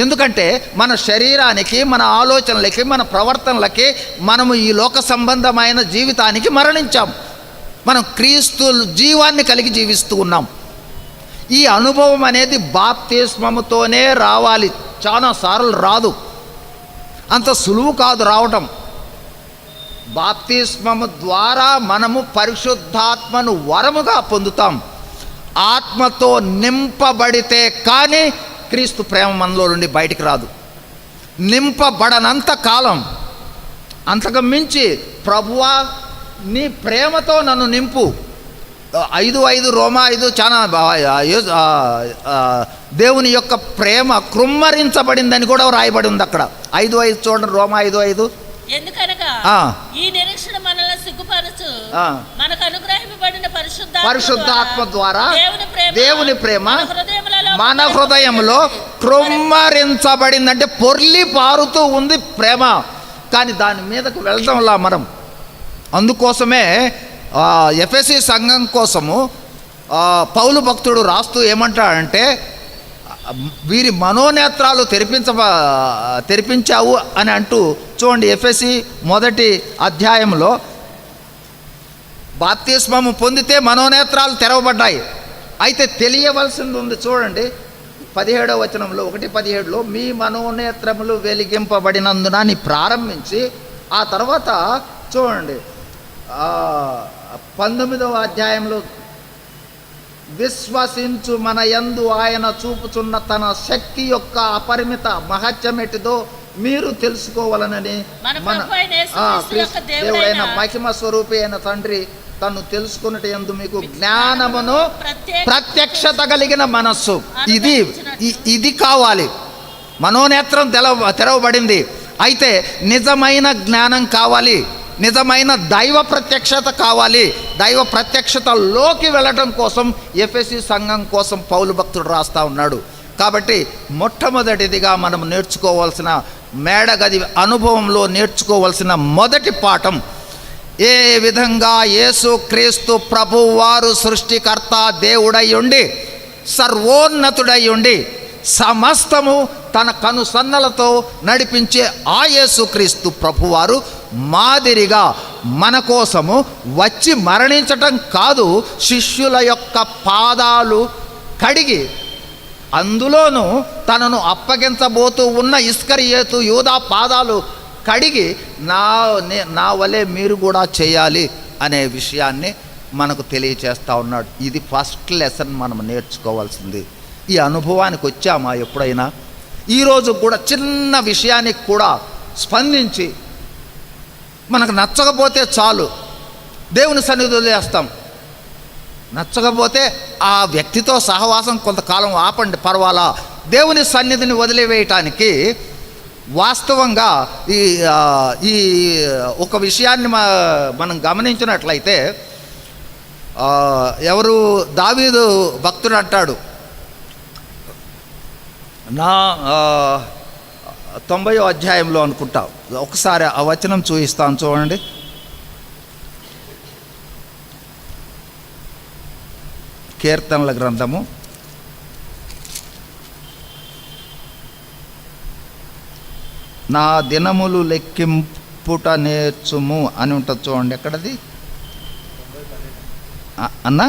ఎందుకంటే మన శరీరానికి, మన ఆలోచనలకి, మన ప్రవర్తనలకి మనము ఈ లోక సంబంధమైన జీవితానికి మరణించాం. మనం క్రీస్తు జీవాన్ని కలిగి జీవిస్తూ ఉన్నాం. ఈ అనుభవం అనేది బాప్తిస్మముతోనే రావాలి. చాలా సార్లు రాదు, అంత సులువు కాదు రావటం. బాప్తిస్మము ద్వారా మనము పరిశుద్ధాత్మను వరముగా పొందుతాం. ఆత్మతో నింపబడితే కానీ క్రీస్తు ప్రేమ మనలో నుండి బయటికి రాదు. నింపబడనంత కాలం, అంతకు మించి ప్రభువా నీ ప్రేమతో నన్ను నింపు. 5:5 రోమా 5 చాలా దేవుని యొక్క ప్రేమ కృమ్మరించబడిందని కూడా రాయబడి ఉంది అక్కడ. 5:5 చూడండి, రోమా 5:5. ఎందుకనగా ఈ నిరీక్షణ మనల్ని సిగ్గుపరచు, మనకు అనుగ్రహింపబడిన పరిశుద్ధాత్మ ద్వారా దేవుని ప్రేమ మన హృదయంలో కృమ్మరించబడిందంటే పొర్లి పారుతూ ఉంది ప్రేమ, కానీ దాని మీదకు వెళ్తాంలా మనం. అందుకోసమే ఎఫెసీ సంఘం కోసము పౌలు భక్తుడు రాస్తూ ఏమంటాడంటే, వీరి మనోనేత్రాలు తెరిపించావు అని అంటూ చూడండి. ఎఫెసీ 1వ అధ్యాయంలో బాప్తిస్మము పొందితే మనోనేత్రాలు తెరవబడ్డాయి. అయితే తెలియవలసింది ఉంది. చూడండి 17వ వచనంలో, 1:17లో మీ మనోనేత్రములు వెలిగింపబడినందున అని ప్రారంభించి ఆ తర్వాత చూడండి 19వ అధ్యాయంలో విశ్వసించు మన యందు ఆయన చూపుచున్న తన శక్తి యొక్క అపరిమిత మహత్యమెటిదో మీరు తెలుసుకోవాలనని మన దేవుడైన మహిమ స్వరూపి అయిన తండ్రి తను తెలుసుకున్నట్టు యందు మీకు జ్ఞానమును ప్రత్యక్షత కలిగిన మనస్సు, ఇది కావాలి. మనోనేత్రం తెరవబడింది. అయితే నిజమైన జ్ఞానం కావాలి, నిజమైన దైవ ప్రత్యక్షత కావాలి. దైవ ప్రత్యక్షతలోకి వెళ్ళటం కోసం ఎఫెసీ సంఘం కోసం పౌలు భక్తుడు రాస్తూ ఉన్నాడు. కాబట్టి మొట్టమొదటిదిగా మనం నేర్చుకోవాల్సిన, మేడగది అనుభవంలో నేర్చుకోవాల్సిన మొదటి పాఠం, ఏ విధంగా యేసు క్రీస్తు ప్రభువారు సృష్టికర్త దేవుడై ఉండి, సర్వోన్నతుడై ఉండి, సమస్తము తన కనుసన్నలతో నడిపించే ఆ యేసు క్రీస్తు ప్రభువారు మాదిరిగా మన కోసము వచ్చి మరణించటం కాదు, శిష్యుల యొక్క పాదాలు కడిగి, అందులోనూ తనను అప్పగించబోతూ ఉన్న ఇస్కరియోతు యూదా పాదాలు కడిగి నా వలె మీరు కూడా చేయాలి అనే విషయాన్ని మనకు తెలియచేస్తూ ఉన్నాడు. ఇది ఫస్ట్ లెసన్ మనం నేర్చుకోవాల్సింది. ఈ అనుభవానికి వచ్చామా ఎప్పుడైనా? ఈరోజు కూడా చిన్న విషయానికి కూడా స్పందించి మనకు నచ్చకపోతే చాలు దేవుని సన్నిధిలో చేస్తాం, నచ్చకపోతే ఆ వ్యక్తితో సహవాసం కొంతకాలం ఆపండి, పర్వాలా. దేవుని సన్నిధిని వదిలివేయటానికి వాస్తవంగా ఈ ఒక విషయాన్ని మనం గమనించినట్లయితే, ఎవరు దావీదు భక్తుడు అంటాడు, నా 90వ అధ్యాయంలో అనుకుంటా, ఒకసారి ఆ వచనం చూపిస్తాను చూడండి. కీర్తనల గ్రంథము 'నా దినములు లెక్కింపుట నేర్చుము' అని ఉంటుంది చూడండి. ఎక్కడది అన్న?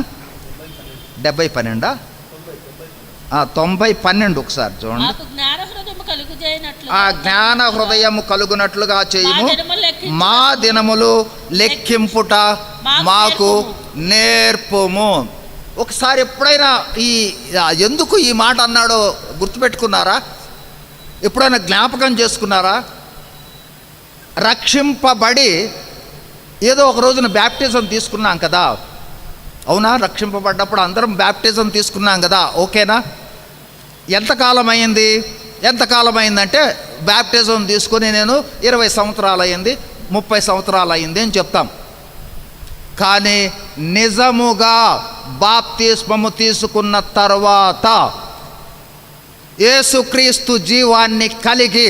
70:12 90:12 ఒకసారి చూడండి. ఆ జ్ఞాన హృదయము కలుగునట్లుగా చేయుము, మా దినములు లెక్కింపుట మాకు నేర్పుము. ఒకసారి ఎప్పుడైనా ఎందుకు ఈ మాట అన్నాడో గుర్తుపెట్టుకున్నారా? ఎప్పుడైనా జ్ఞాపకం చేసుకున్నారా? రక్షింపబడి ఏదో ఒక రోజున బ్యాప్టిజం తీసుకున్నాం కదా, అవునా? రక్షింపబడ్డప్పుడు అందరం బ్యాప్టిజం తీసుకున్నాం కదా, ఓకేనా? ఎంతకాలం అయిందంటే బ్యాప్టిజం తీసుకొని నేను 20 సంవత్సరాలు అయింది, 30 సంవత్సరాలు అయింది అని చెప్తాం. కానీ నిజముగా బాప్తిస్మము తీసుకున్న తర్వాత యేసుక్రీస్తు జీవాన్ని కలిగి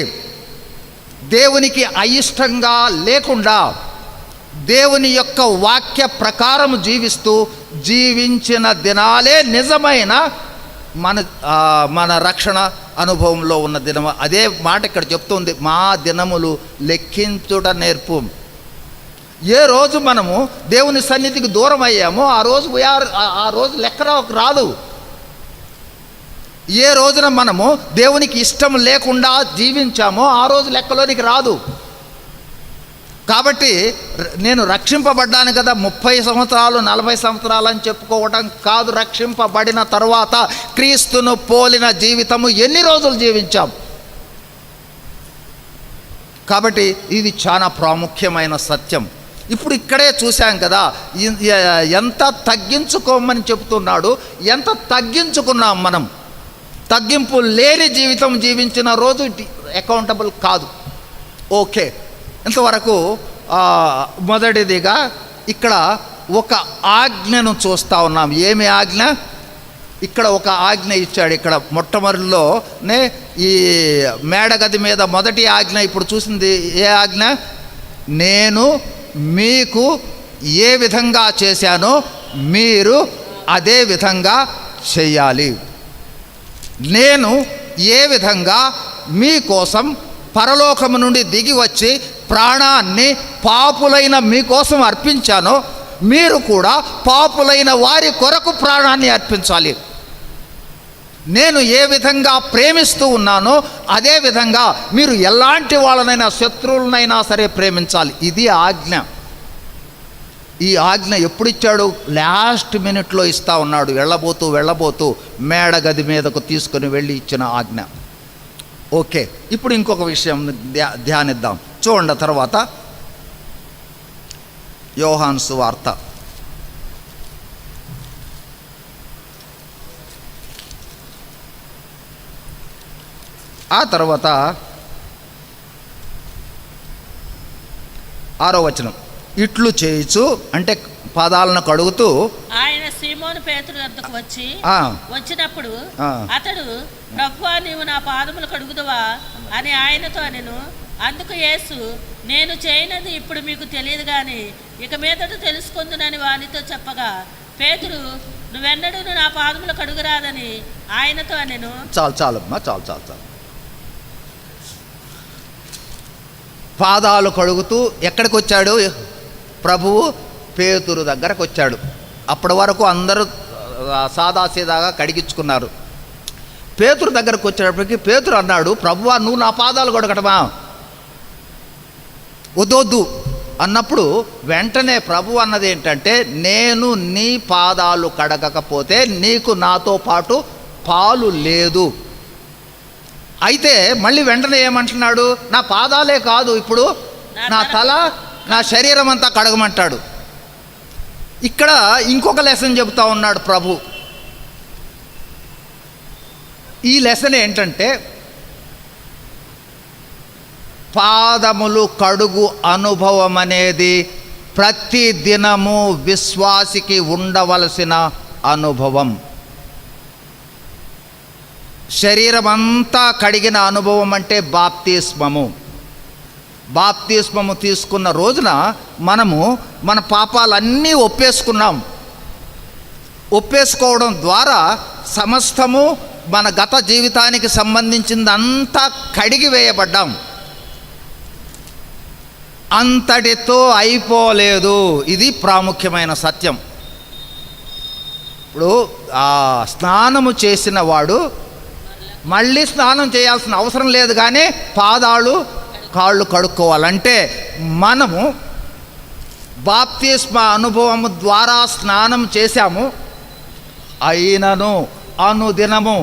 దేవునికి అయిష్టంగా లేకుండా దేవుని యొక్క వాక్య ప్రకారం జీవించిన దినాలే నిజమైన మన రక్షణ అనుభవంలో ఉన్న దినం. అదే మాట ఇక్కడ చెప్తుంది, మా దినములు లెక్కించుట నేర్పు. ఏ రోజు మనము దేవుని సన్నిధికి దూరం అయ్యామో ఆ రోజు లెక్క రాదు. ఏ రోజున మనము దేవునికి ఇష్టం లేకుండా జీవించామో ఆ రోజు లెక్కలోనికి రాదు. కాబట్టి నేను రక్షింపబడ్డాను కదా, 30 సంవత్సరాలు 40 సంవత్సరాలు అని చెప్పుకోవటం కాదు. రక్షింపబడిన తర్వాత క్రీస్తును పోలిన జీవితము ఎన్ని రోజులు జీవించాం. కాబట్టి ఇది చాలా ప్రాముఖ్యమైన సత్యం. ఇప్పుడు ఇక్కడే చూశాం కదా, ఎంత తగ్గించుకోమని చెప్తున్నాడు, ఎంత తగ్గించుకున్నాం మనం. తగ్గింపు లేని జీవితం జీవించిన రోజు అకౌంటబుల్ కాదు. ఓకే, ఇంతవరకు మొదటిదిగా ఇక్కడ ఒక ఆజ్ఞను చూస్తూ ఉన్నాం. ఏమి ఆజ్ఞ? ఇక్కడ ఒక ఆజ్ఞ ఇచ్చాడు. ఇక్కడ మొట్టమొదటిలోనే ఈ మేడగది మీద మొదటి ఆజ్ఞ ఇప్పుడు చూసింది ఏ ఆజ్ఞ? నేను మీకు ఏ విధంగా చేశానో మీరు అదే విధంగా చెయ్యాలి. నేను ఏ విధంగా మీకోసం పరలోకము నుండి దిగి వచ్చి ప్రాణాన్ని పాపులైన మీకోసం అర్పించానో మీరు కూడా పాపులైన వారి కొరకు ప్రాణాన్ని అర్పించాలి. నేను ఏ విధంగా ప్రేమిస్తూ ఉన్నానో అదే విధంగా మీరు ఎలాంటి వాళ్ళనైనా శత్రువులనైనా సరే ప్రేమించాలి. ఇది ఆజ్ఞ. ఈ ఆజ్ఞ ఎప్పుడు ఇచ్చాడు? లాస్ట్ మినిట్లో ఇస్తా ఉన్నాడు. వెళ్ళబోతూ మేడగది మీదకు తీసుకొని వెళ్ళి ఇచ్చిన ఆజ్ఞ. ఓకే, ఇప్పుడు ఇంకొక విషయం ధ్యానిద్దాం. చూడండి, తర్వాత యోహాను సువార్త ఆ తర్వాత 6వ వచనం. ఇట్లు చేయుచు అంటే పాదాలను కడుగుతూ ఆయన సీమోను పేతురు వద్దకు వచ్చినప్పుడు అతడు, ప్రభువా, నీవు నా పాదములు కడుగుదువా అని ఆయనతో అనెను. అందుకు యేసు, నేను చేయనది ఇప్పుడు మీకు తెలియదు గాని ఇక మీదట తెలుసుకుందునని వానితో చెప్పగా, పేతురు, నువ్వెన్నడూ నా పాదములు కడుగురాదని ఆయనతో అనెను. చాలు. పాదాలు కడుగుతూ ఎక్కడికి వచ్చాడు? ప్రభువు పేతురు దగ్గరకు వచ్చాడు. అప్పటి వరకు అందరూ సాదాసీదాగా కడిగించుకున్నారు. పేతురు దగ్గరకు వచ్చేటప్పటికి పేతురు అన్నాడు, ప్రభువా, నువ్వు నా పాదాలు కడగటమా? వద్దొద్దు అన్నప్పుడు వెంటనే ప్రభు అన్నది ఏంటంటే, నేను నీ పాదాలు కడగకపోతే నీకు నాతో పాటు పాలు లేదు. అయితే మళ్ళీ వెంటనే ఏమంటున్నాడు? నా పాదాలే కాదు, ఇప్పుడు నా తల, నా శరీరం అంతా కడగమంటాడు. ఇక్కడ ఇంకొక లెసన్ చెబుతా ఉన్నాడు ప్రభు. ఈ లెసన్ ఏంటంటే, పాదములు కడుగు అనుభవం అనేది ప్రతి దినము విశ్వాసికి ఉండవలసిన అనుభవం. శరీరం అంతా కడిగిన అనుభవం అంటే బాప్తిస్మము. బాప్తిస్మము తీసుకున్న రోజున మనము మన పాపాలన్నీ ఒప్పేసుకున్నాం. ఒప్పేసుకోవడం ద్వారా సమస్తము మన గత జీవితానికి సంబంధించిందంతా కడిగి వేయబడ్డాం. అంతటితో అయిపోలేదు. ఇది ప్రాముఖ్యమైన సత్యం. ఇప్పుడు స్నానము చేసిన వాడు మళ్ళీ స్నానం చేయాల్సిన అవసరం లేదు, కానీ పాదాలు కాళ్ళు కడుక్కోవాలంటే మనము బాప్తిస్మ అనుభవము ద్వారా స్నానం చేశాము. అయినను అనుదినము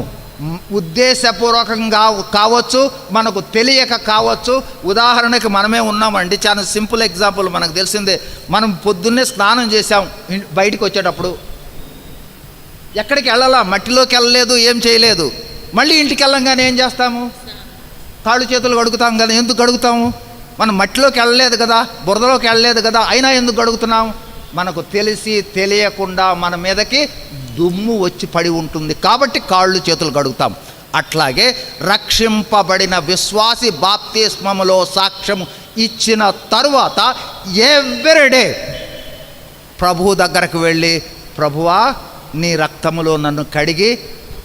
ఉద్దేశపూర్వకంగా కావచ్చు, మనకు తెలియక కావచ్చు. ఉదాహరణకి మనమే ఉన్నామండి, చాలా సింపుల్ ఎగ్జాంపుల్ మనకు తెలిసిందే. మనం పొద్దున్నే స్నానం చేసాం, బయటికి వచ్చేటప్పుడు ఎక్కడికి వెళ్ళాలా, మట్టిలోకి వెళ్ళలేదు, ఏం చేయలేదు. మళ్ళీ ఇంటికి వెళ్ళంగానే ఏం చేస్తాము? కాళ్ళు చేతులు కడుగుతాం కదా. ఎందుకు కడుగుతాము? మనం మట్టిలోకి వెళ్ళలేదు కదా, బురదలోకి వెళ్ళలేదు కదా, అయినా ఎందుకు కడుగుతున్నాము? మనకు తెలిసి తెలియకుండా మన మీదకి దుమ్ము వచ్చి పడి ఉంటుంది కాబట్టి కాళ్ళు చేతులు కడుగుతాం. అట్లాగే రక్షింపబడిన విశ్వాసి బాప్తిస్మములో సాక్ష్యం ఇచ్చిన తరువాత ఎవ్రీడే ప్రభువు దగ్గరకు వెళ్ళి, ప్రభువా నీ రక్తములో నన్ను కడిగి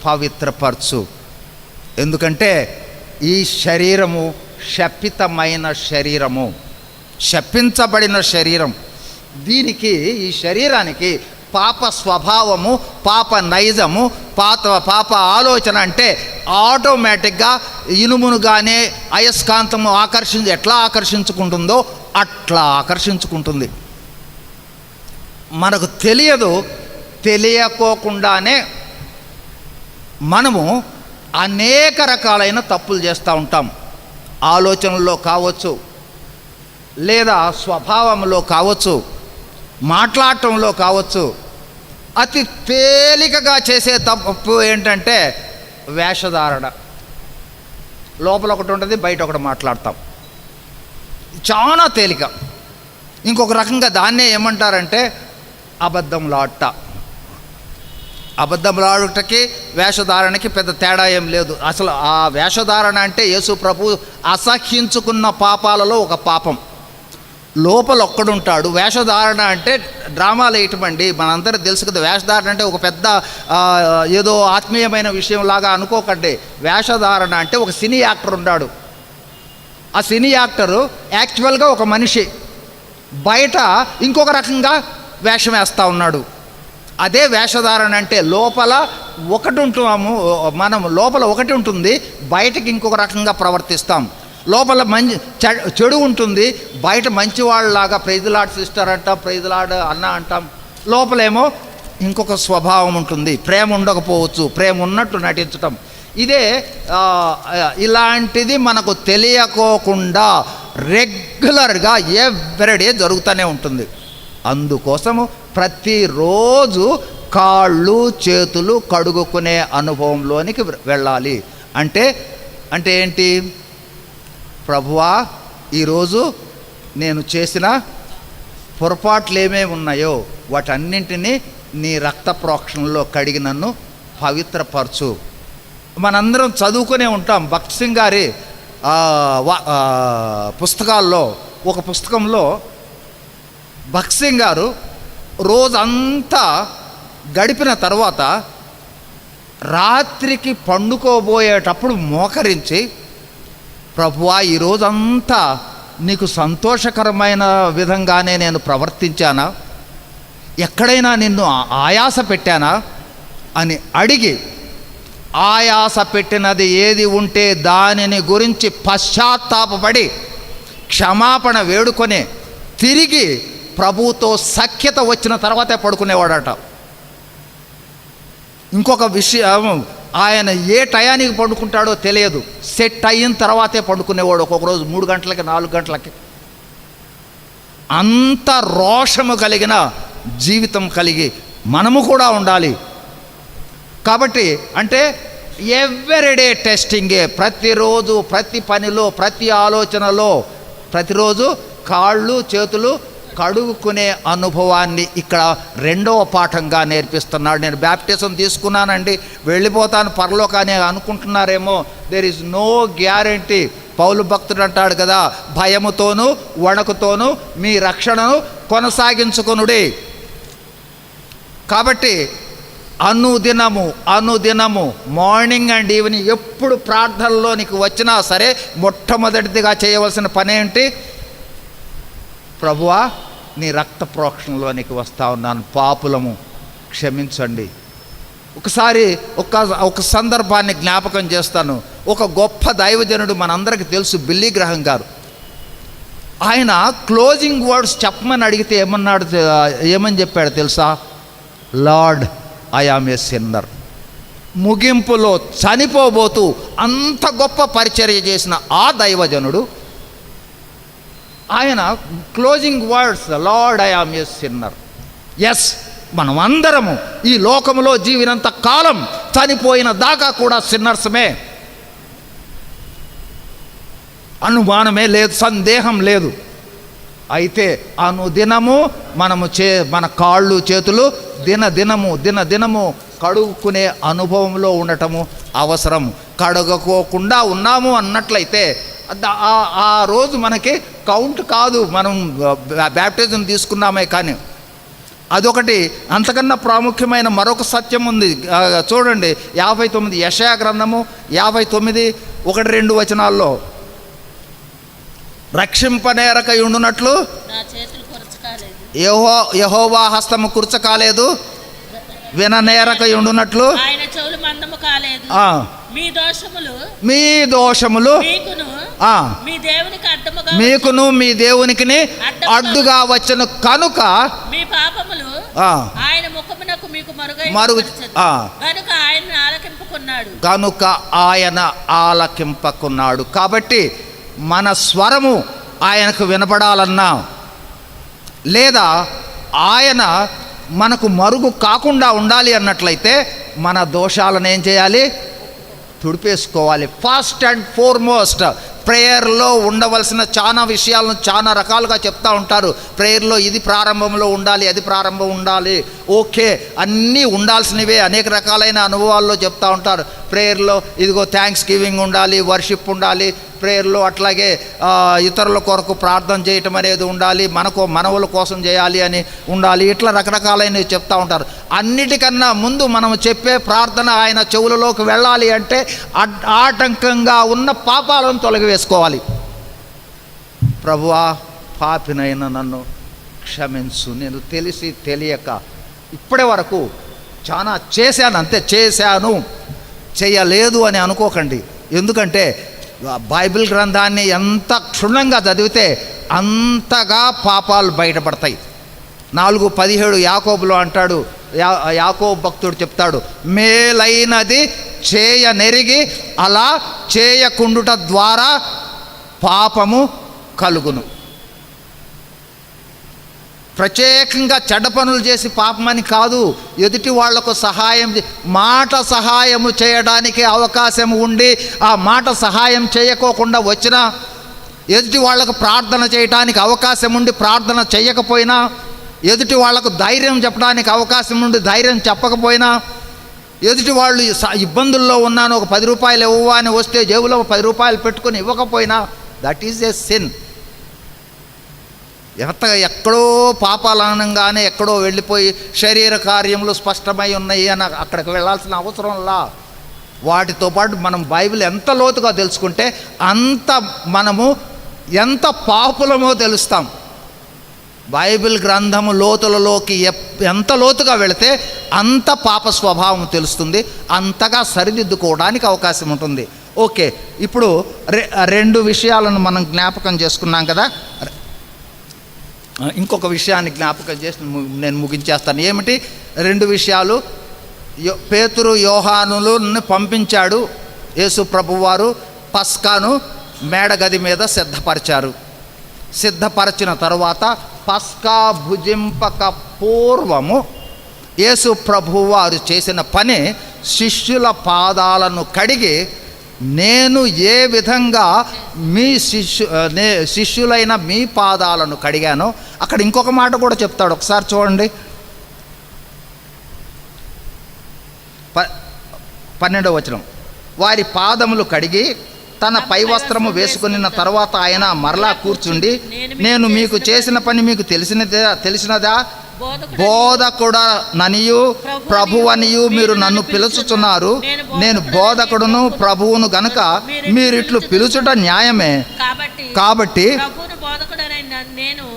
పవిత్రపరచు. ఎందుకంటే ఈ శరీరము శపితమైన శరీరము, శపించబడిన శరీరం. దీనికి, ఈ శరీరానికి పాప స్వభావము, పాప నైజము, పాప ఆలోచన అంటే ఆటోమేటిక్గా ఇనుమును కానీ అయస్కాంతము ఎట్లా ఆకర్షించుకుంటుందో అట్లా ఆకర్షించుకుంటుంది. మనకు తెలియదు, తెలియకోకుండానే మనము అనేక రకాలైన తప్పులు చేస్తూ ఉంటాం. ఆలోచనల్లో కావచ్చు, లేదా స్వభావంలో కావచ్చు, మాట్లాడటంలో కావచ్చు. అతి తేలికగా చేసే తప్పు ఏంటంటే వేషధారణ. లోపల ఒకటి ఉంటుంది, బయట ఒకటి మాట్లాడతాం. చాలా తేలిక. ఇంకొక రకంగా దాన్నే ఏమంటారంటే అబద్ధంలాట. అబద్ధంలాడుటకి వేషధారణకి పెద్ద తేడా ఏం లేదు. అసలు ఆ వేషధారణ అంటే యేసు ప్రభు అసహ్యించుకున్న పాపాలలో ఒక పాపం. లోపల ఒక్కడుంటాడు. వేషధారణ అంటే డ్రామాలు వేయటమండి. మనందరికీ తెలుసు కదా. వేషధారణ అంటే ఒక పెద్ద ఏదో ఆత్మీయమైన విషయంలాగా అనుకోకండి. వేషధారణ అంటే ఒక సినీ యాక్టర్ ఉన్నాడు. ఆ సినీ యాక్టరు యాక్చువల్గా ఒక మనిషి, బయట ఇంకొక రకంగా వేషం వేస్తూ ఉన్నాడు. అదే వేషధారణ అంటే లోపల ఒకటి ఉంటాము, మనం లోపల ఒకటి ఉంటుంది, బయటకి ఇంకొక రకంగా ప్రవర్తిస్తాం. లోపల చెడు ఉంటుంది, బయట మంచివాళ్ళలాగా ప్రైజ్లాడ్ సిస్టర్ అంటాం, ప్రైజ్లాడ్ అన్న అంటాం. లోపలేమో ఇంకొక స్వభావం ఉంటుంది. ప్రేమ ఉండకపోవచ్చు, ప్రేమ ఉన్నట్టు నటించటం. ఇదే ఇలాంటిది మనకు తెలియకోకుండా రెగ్యులర్గా ఎవ్రీడే జరుగుతూనే ఉంటుంది. అందుకోసము ప్రతిరోజు కాళ్ళు చేతులు కడుగుకునే అనుభవంలోనికి వెళ్ళాలి. అంటే ఏంటి? ప్రభువా, ఈరోజు నేను చేసిన పొరపాట్లు ఏమేమి ఉన్నాయో వాటన్నింటినీ నీ రక్త ప్రోక్షణలో కడిగి నన్ను పవిత్రపరచు. మనందరం చదువుకునే ఉంటాం. భక్త్ సింగ్ గారి పుస్తకాల్లో, ఒక పుస్తకంలో భక్త్ సింగ్ గారు రోజంతా గడిపిన తర్వాత రాత్రికి పండుకోబోయేటప్పుడు మోకరించి, ప్రభువా ఈరోజంతా నీకు సంతోషకరమైన విధంగానే నేను ప్రవర్తించానా, ఎక్కడైనా నిన్ను ఆయాస పెట్టానా అని అడిగి, ఆయాస పెట్టినది ఏది ఉంటే దానిని గురించి పశ్చాత్తాపపడి క్షమాపణ వేడుకొని తిరిగి ప్రభువుతో సఖ్యత వచ్చిన తర్వాతే పడుకునేవాడట. ఇంకొక విషయం, ఆయన ఏ టయానికి పండుకుంటాడో తెలియదు. సెట్ అయిన తర్వాతే పండుకునేవాడు. ఒక్కొక్క రోజు 3 గంటలకి 4 గంటలకి. అంత రోషము కలిగిన జీవితం కలిగి మనము కూడా ఉండాలి. కాబట్టి అంటే ఎవ్రీడే టెస్టింగే. ప్రతిరోజు ప్రతి పనిలో ప్రతి ఆలోచనలో ప్రతిరోజు కాళ్ళు చేతులు కడుగుకునే అనుభవాన్ని ఇక్కడ రెండవ పాఠంగా నేర్పిస్తున్నాడు. నేను బ్యాప్టిజం తీసుకున్నానండి వెళ్ళిపోతాను పరలోకాన్ని అనుకుంటున్నారేమో. There is no guarantee. Paul భక్తుడు అంటాడు కదా, భయముతోనూ వణకుతోనూ మీ రక్షణను కొనసాగించుకొనుడి. కాబట్టి అనుదినము మార్నింగ్ అండ్ ఈవినింగ్ ఎప్పుడు ప్రార్థనలో నీకు వచ్చినా సరే మొట్టమొదటిదిగా చేయవలసిన పని ఏంటి? ప్రభువా, నీ రక్త ప్రోక్షణలోనికి వస్తా ఉన్నాను, పాపులము క్షమించండి. ఒకసారి ఒక సందర్భాన్ని జ్ఞాపకం చేస్తాను. ఒక గొప్ప దైవజనుడు మనందరికీ తెలుసు, బిల్లీ గ్రహం గారు. ఆయన క్లోజింగ్ వర్డ్స్ చెప్పమని అడిగితే ఏమని చెప్పాడు తెలుసా? Lord, I am a sinner. ముగింపులో చనిపోబోతూ అంత గొప్ప పరిచర్య చేసిన ఆ దైవజనుడు ఆయన closing words, lord, I am a sinner. Yes, మనం అందరము ఈ లోకంలో జీవినంత కాలం చనిపోయిన దాకా కూడా సిన్నర్సమే, అనుమానమే లేదు, సందేహం లేదు. అయితే అనుదినము మనము మన కాళ్ళు చేతులు దినదినము కడుగుకునే అనుభవంలో ఉండటము అవసరం. కడుగుకోకుండా ఉన్నాము అన్నట్లయితే ఆ రోజు మనకి కౌంట్ కాదు. మనం బ్యాప్టిజం తీసుకున్నామే కానీ. అదొకటి. అంతకన్నా ప్రాముఖ్యమైన మరొక సత్యం ఉంది. చూడండి 59 యెషయా గ్రంథము 59 1-2 వచనాల్లో, రక్షింపనేరక ఉండునట్లు యెహోవా హస్తము కుర్చకాలేదు, విననేరక ఉండునట్లు ఆయన చెవులు మందము కాలేదు. మీ దోషములు మీకును మీ దేవునికి అడ్డుగా వచ్చను కనుక మీ పాపములు ఆయన ముఖమునకు మీకు కనుక ఆయన ఆలకింపకున్నాడు. కాబట్టి మన స్వరము ఆయనకు వినపడాలన్నా, లేదా ఆయన మనకు మరుగు కాకుండా ఉండాలి అన్నట్లయితే మన దోషాలను ఏం చేయాలి? తుడిపేసుకోవాలి. ఫస్ట్ అండ్ ఫార్మోస్ట్ ప్రేయర్లో ఉండవలసిన చాలా విషయాలను చాలా రకాలుగా చెప్తూ ఉంటారు. ప్రేయర్లో ఇది ప్రారంభంలో ఉండాలి, అది ప్రారంభం ఉండాలి, ఓకే, అన్నీ ఉండాల్సినవే. అనేక రకాలైన అనుభవాల్లో చెప్తూ ఉంటారు. ప్రేయర్లో ఇదిగో థ్యాంక్స్ గివింగ్ ఉండాలి, వర్షిప్ ఉండాలి, ప్రేయర్లో అట్లాగే ఇతరుల కొరకు ప్రార్థన చేయటం అనేది ఉండాలి, మనవుల కోసం చేయాలి అని ఉండాలి. ఇట్లా రకరకాలైనవి చెప్తూ ఉంటారు. అన్నిటికన్నా ముందు మనం చెప్పే ప్రార్థన ఆయన చెవులలోకి వెళ్ళాలి అంటే ఆటంకంగా ఉన్న పాపాలను తొలగివేసుకోవాలి. ప్రభువా, పాపినైన నన్ను క్షమించు, నేను తెలిసి తెలియక ఇప్పటి వరకు చాలా చేశాను, అంతే, చేశాను, చేయలేదు అని అనుకోకండి. ఎందుకంటే బైబిల్ గ్రంథాన్ని ఎంత క్షుణ్ణంగా చదివితే అంతగా పాపాలు బయటపడతాయి. 4:17 యాకోబులో అంటాడు, యాకోబు భక్తుడు చెప్తాడు, మేలైనది చేయనెరిగి అలా చేయకుండుట ద్వారా పాపము కలుగును. ప్రత్యేకంగా చెడ్డ పనులు చేసి పాపమని కాదు, ఎదుటి వాళ్లకు మాట సహాయము చేయడానికి అవకాశం ఉండి ఆ మాట సహాయం చేయకోకుండా వచ్చినా, ఎదుటి వాళ్లకు ప్రార్థన చేయడానికి అవకాశం ఉండి ప్రార్థన చేయకపోయినా, ఎదుటి వాళ్లకు ధైర్యం చెప్పడానికి అవకాశం ఉండి ధైర్యం చెప్పకపోయినా, ఎదుటి వాళ్ళు ఇబ్బందుల్లో ఉన్నాను, ఒక 10 రూపాయలు ఇవ్వవా అని వస్తే జేబులో 10 రూపాయలు పెట్టుకొని ఇవ్వకపోయినా, దట్ ఈజ్ ఏ సిన్. ఎక్కడో పాపాలనంగానే ఎక్కడో వెళ్ళిపోయి శరీర కార్యములు స్పష్టమై ఉన్నాయి అని అక్కడికి వెళ్ళాల్సిన అవసరంలా. వాటితో పాటు మనం బైబిల్ ఎంత లోతుగా తెలుసుకుంటే అంత మనము ఎంత పాపులమో తెలుస్తాం. బైబిల్ గ్రంథము లోతులలోకి ఎంత లోతుగా వెళితే అంత పాప స్వభావం తెలుస్తుంది, అంతగా సరిదిద్దుకోవడానికి అవకాశం ఉంటుంది. ఓకే, ఇప్పుడు 2 విషయాలను మనం జ్ఞాపకం చేసుకున్నాం కదా. ఇంకొక విషయాన్ని జ్ఞాపకం చేసి నేను ముగించేస్తాను. ఏమిటి 2 విషయాలు? పేతురు యోహానులను పంపించాడు యేసు ప్రభువారు. పస్కాను మేడగది మీద సిద్ధపరచిన తరువాత పస్కా భుజింపక పూర్వము యేసు ప్రభువారు చేసిన పని శిష్యుల పాదాలను కడిగి నేను ఏ విధంగా మీ శిష్యులైన మీ పాదాలను కడిగానో, అక్కడ ఇంకొక మాట కూడా చెప్తాడు. ఒకసారి చూడండి, 12వ వచనం. వారి పాదములు కడిగి తన పై వస్త్రము వేసుకున్న తర్వాత ఆయన మరలా కూర్చుండి, నేను మీకు చేసిన పని మీకు తెలిసినదా? బోధకుడననియు ప్రభువనియు మీరు నన్ను పిలుచుచున్నారు. నేను బోధకుడును ప్రభువును గనుక మీరిట్లు పిలుచుట న్యాయమే. కాబట్టి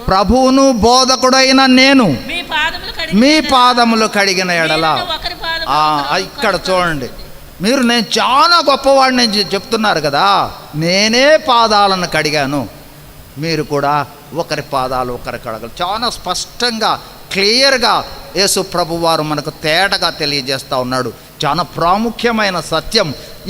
ప్రభువును బోధకుడైన నేను మీ పాదములు కడిగిన ఎడల, ఇక్కడ చూడండి, మీరు నేను చాలా గొప్పవాడిని చెప్తున్నారు కదా, నేనే పాదాలను కడిగాను, మీరు కూడా ఒకరి పాదాలు ఒకరి కడగలు. చాలా స్పష్టంగా క్లియర్గా యేసు ప్రభు వారు మనకు తేటగా తెలియజేస్తూ ఉన్నాడు. చాలా ప్రాముఖ్యమైన సత్యం.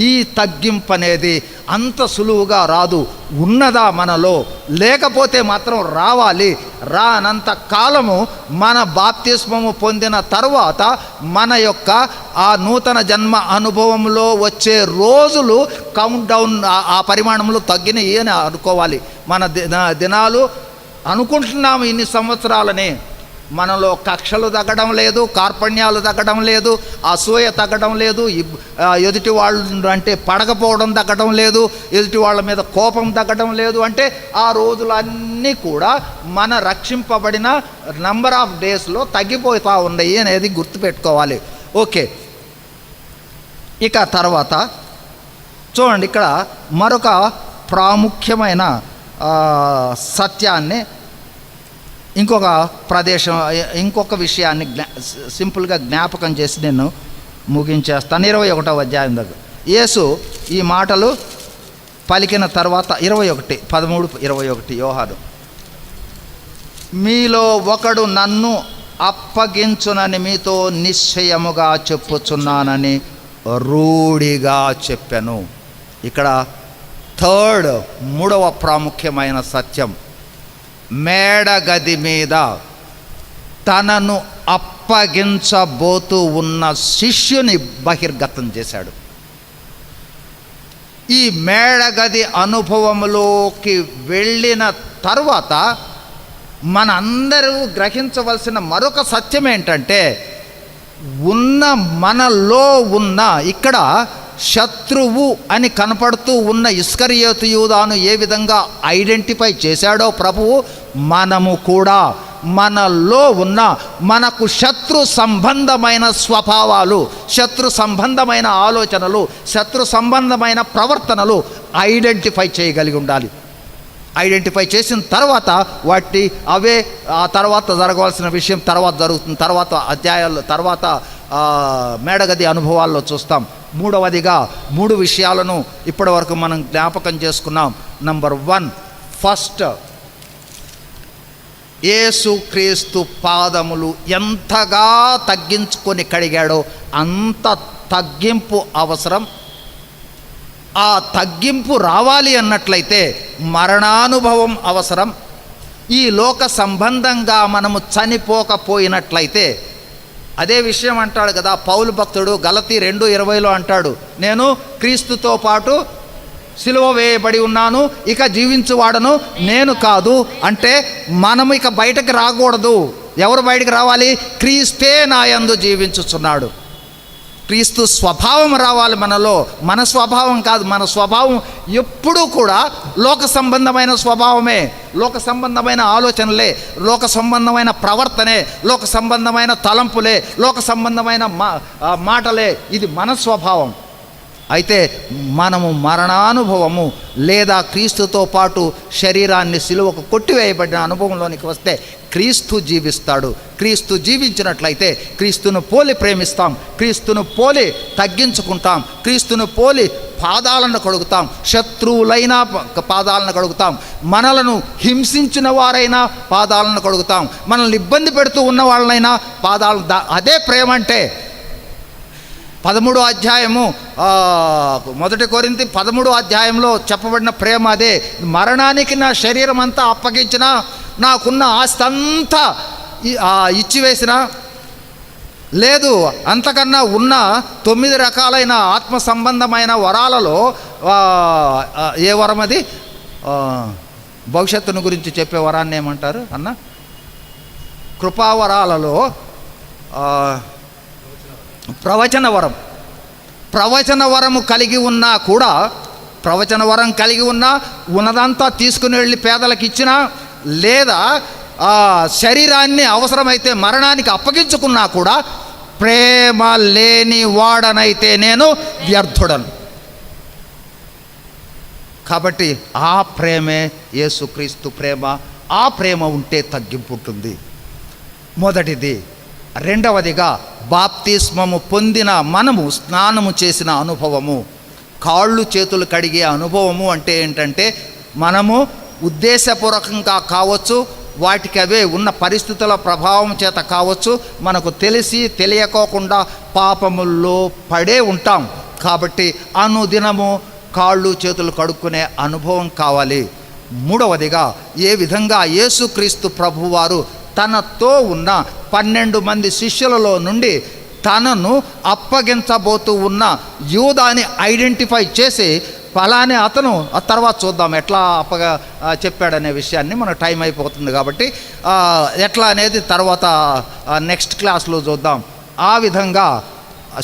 ఈ తగ్గింపు అనేది అంత సులువుగా రాదు. ఉన్నదా మనలో? లేకపోతే మాత్రం రావాలి. రానంత కాలము మన బాప్తిస్మము పొందిన తర్వాత మన యొక్క ఆ నూతన జన్మ అనుభవంలో వచ్చే రోజులు కౌంట్ డౌన్, ఆ పరిమాణంలో తగ్గినాయి అని అనుకోవాలి. మన దినాలు అనుకుంటున్నాము ఇన్ని సంవత్సరాలని. మనలో కక్షలు తగ్గడం లేదు, కార్పణ్యాలు తగ్గడం లేదు, అసూయ తగ్గడం లేదు, ఎదుటి వాళ్ళు అంటే పడకపోవడం తగ్గడం లేదు, ఎదుటి వాళ్ళ మీద కోపం తగ్గడం లేదు. అంటే ఆ రోజులన్నీ కూడా మన రక్షింపబడిన నంబర్ ఆఫ్ డేస్లో తగ్గిపోతూ ఉన్నాయి అనేది గుర్తుపెట్టుకోవాలి. ఓకే, ఇక తర్వాత చూడండి, ఇక్కడ మరొక ప్రాముఖ్యమైన సత్యాన్ని, ఇంకొక ప్రదేశం, ఇంకొక విషయాన్ని సింపుల్గా జ్ఞాపకం చేసి నేను ముగించేస్తాను. 21వ అధ్యాయం దగ్గర యేసు ఈ మాటలు పలికిన తర్వాత 13:21 యోహాను, మీలో ఒకడు నన్ను అప్పగించునని మీతో నిశ్చయముగా చెప్పుచున్నానని రూఢిగా చెప్పాను. ఇక్కడ మూడవ ప్రాముఖ్యమైన సత్యం, మేడగది మీద తనను అప్పగించబోతూ ఉన్న శిష్యుని బహిర్గతం చేశాడు. ఈ మేడగది అనుభవంలోకి వెళ్ళిన తర్వాత మనందరూ గ్రహించవలసిన మరొక సత్యం ఏంటంటే, మనలో ఉన్న ఇక్కడ శత్రువు అని కనపడుతూ ఉన్న ఇస్కరియోతు యూదాను ఏ విధంగా ఐడెంటిఫై చేశాడో ప్రభువు, మనము కూడా మనలో ఉన్న మనకు శత్రు సంబంధమైన స్వభావాలు, శత్రు సంబంధమైన ఆలోచనలు, శత్రు సంబంధమైన ప్రవర్తనలు ఐడెంటిఫై చేయగలిగి ఉండాలి. ఐడెంటిఫై చేసిన తర్వాత అవే ఆ తర్వాత జరగవలసిన విషయం తర్వాత జరుగుతుంది. తర్వాత అధ్యాయాల్లో, తర్వాత మేడగది అనుభవాల్లో చూస్తాం. మూడవదిగా 3 విషయాలను ఇప్పటి వరకు మనం జ్ఞాపకం చేసుకున్నాం. నంబర్ 1, ఫస్ట్, యేసుక్రీస్తు పాదములు ఎంతగా తగ్గించుకొని కడిగాడో అంత తగ్గింపు అవసరం. ఆ తగ్గింపు రావాలి అన్నట్లయితే మరణానుభవం అవసరం. ఈ లోక సంబంధంగా మనము చనిపోకపోయినట్లయితే, అదే విషయం అంటాడు కదా పౌలు భక్తుడు గలతీ 2:20 అంటాడు, నేను క్రీస్తుతో పాటు సిలువ వేయబడి ఉన్నాను, ఇక జీవించువాడను నేను కాదు. అంటే మనము ఇక బయటకు రాకూడదు. ఎవరు బయటకు రావాలి? క్రీస్తే నాయందు జీవించుచున్నాడు. క్రీస్తు స్వభావం రావాలి మనలో. మన స్వభావం కాదు. మన స్వభావం ఎప్పుడూ కూడా లోక సంబంధమైన స్వభావమే, లోక సంబంధమైన ఆలోచనలే, లోక సంబంధమైన ప్రవర్తనే, లోక సంబంధమైన తలంపులే, లోక సంబంధమైన మాటలే. ఇది మన స్వభావం. అయితే మనము మరణానుభవము లేదా క్రీస్తుతో పాటు శరీరాన్ని సిలువకు కొట్టివేయబడిన అనుభవంలోనికి వస్తే క్రీస్తు జీవిస్తాడు. క్రీస్తు జీవించినట్లయితే క్రీస్తును పోలి ప్రేమిస్తాం, క్రీస్తును పోలి తగ్గించుకుంటాం, క్రీస్తును పోలి పాదాలను కడుగుతాం, శత్రువులైన పాదాలను కడుగుతాం, మనలను హింసించిన వారైనా పాదాలను కడుగుతాం, మనల్ని ఇబ్బంది పెడుతూ ఉన్న వాళ్ళైనా అదే ప్రేమ అంటే. 13వ అధ్యాయము 1 కొరింథీ 13వ అధ్యాయంలో చెప్పబడిన ప్రేమ అదే. మరణానికి నా శరీరం అంతా అప్పగించిన, నాకున్న ఆస్తి అంతా ఇచ్చివేసిన, లేదు. అంతకన్నా ఉన్న 9 రకాలైన ఆత్మ సంబంధమైన వరాలలో ఏ వరం అది? భవిష్యత్తును గురించి చెప్పే వరాన్ని ఏమంటారు అన్న? కృపావరాలలో ప్రవచన వరం. ప్రవచన వరము కలిగి ఉన్నా కూడా, ప్రవచన వరం కలిగి ఉన్నా, ఉన్నదంతా తీసుకుని వెళ్ళి పేదలకు ఇచ్చినా, లేదా శరీరాన్ని అవసరమైతే మరణానికి అప్పగించుకున్నా కూడా, ప్రేమ లేని వాడనైతే నేను వ్యర్థుడను. కాబట్టి ఆ ప్రేమే యేసుక్రీస్తు ప్రేమ. ఆ ప్రేమ ఉంటే తగ్గింపు ఉంటుంది, మొదటిది. రెండవదిగా, బాప్తిస్మము పొందిన మనము స్నానము చేసిన అనుభవము, కాళ్ళు చేతులు కడిగే అనుభవము. అంటే ఏంటంటే, మనము ఉద్దేశపూర్వకంగా కావచ్చు, వాటికి అవే ఉన్న పరిస్థితుల ప్రభావం చేత కావచ్చు, మనకు తెలిసి తెలియకోకుండా పాపముల్లో పడే ఉంటాం. కాబట్టి అనుదినము కాళ్ళు చేతులు కడుక్కునే అనుభవం కావాలి. మూడవదిగా, ఏ విధంగా యేసుక్రీస్తు ప్రభువారు తనతో ఉన్న 12 మంది శిష్యులలో నుండి తనను అప్పగించబోతూ ఉన్న యూదాని ఐడెంటిఫై చేసి, ఫలానే అతను, ఆ తర్వాత చూద్దాం ఎట్లా చెప్పాడనే విషయాన్ని, మన టైం అయిపోతుంది కాబట్టి ఎట్లా అనేది తర్వాత నెక్స్ట్ క్లాస్లో చూద్దాం. ఆ విధంగా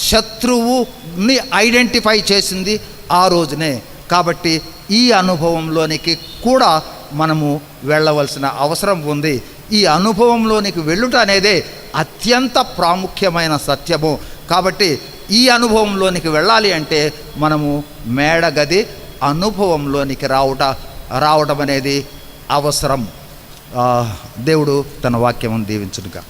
శత్రువుని ఐడెంటిఫై చేసింది ఆ రోజునే. కాబట్టి ఈ అనుభవంలోనికి కూడా మనము వెళ్ళవలసిన అవసరం ఉంది. ఈ అనుభవంలోనికి వెళ్ళుట అనేదే అత్యంత ప్రాముఖ్యమైన సత్యము. కాబట్టి ఈ అనుభవంలోనికి వెళ్ళాలి అంటే మనము మేడగది అనుభవంలోనికి రావడం అనేది అవసరం. దేవుడు తన వాక్యమును దీవించునుగా.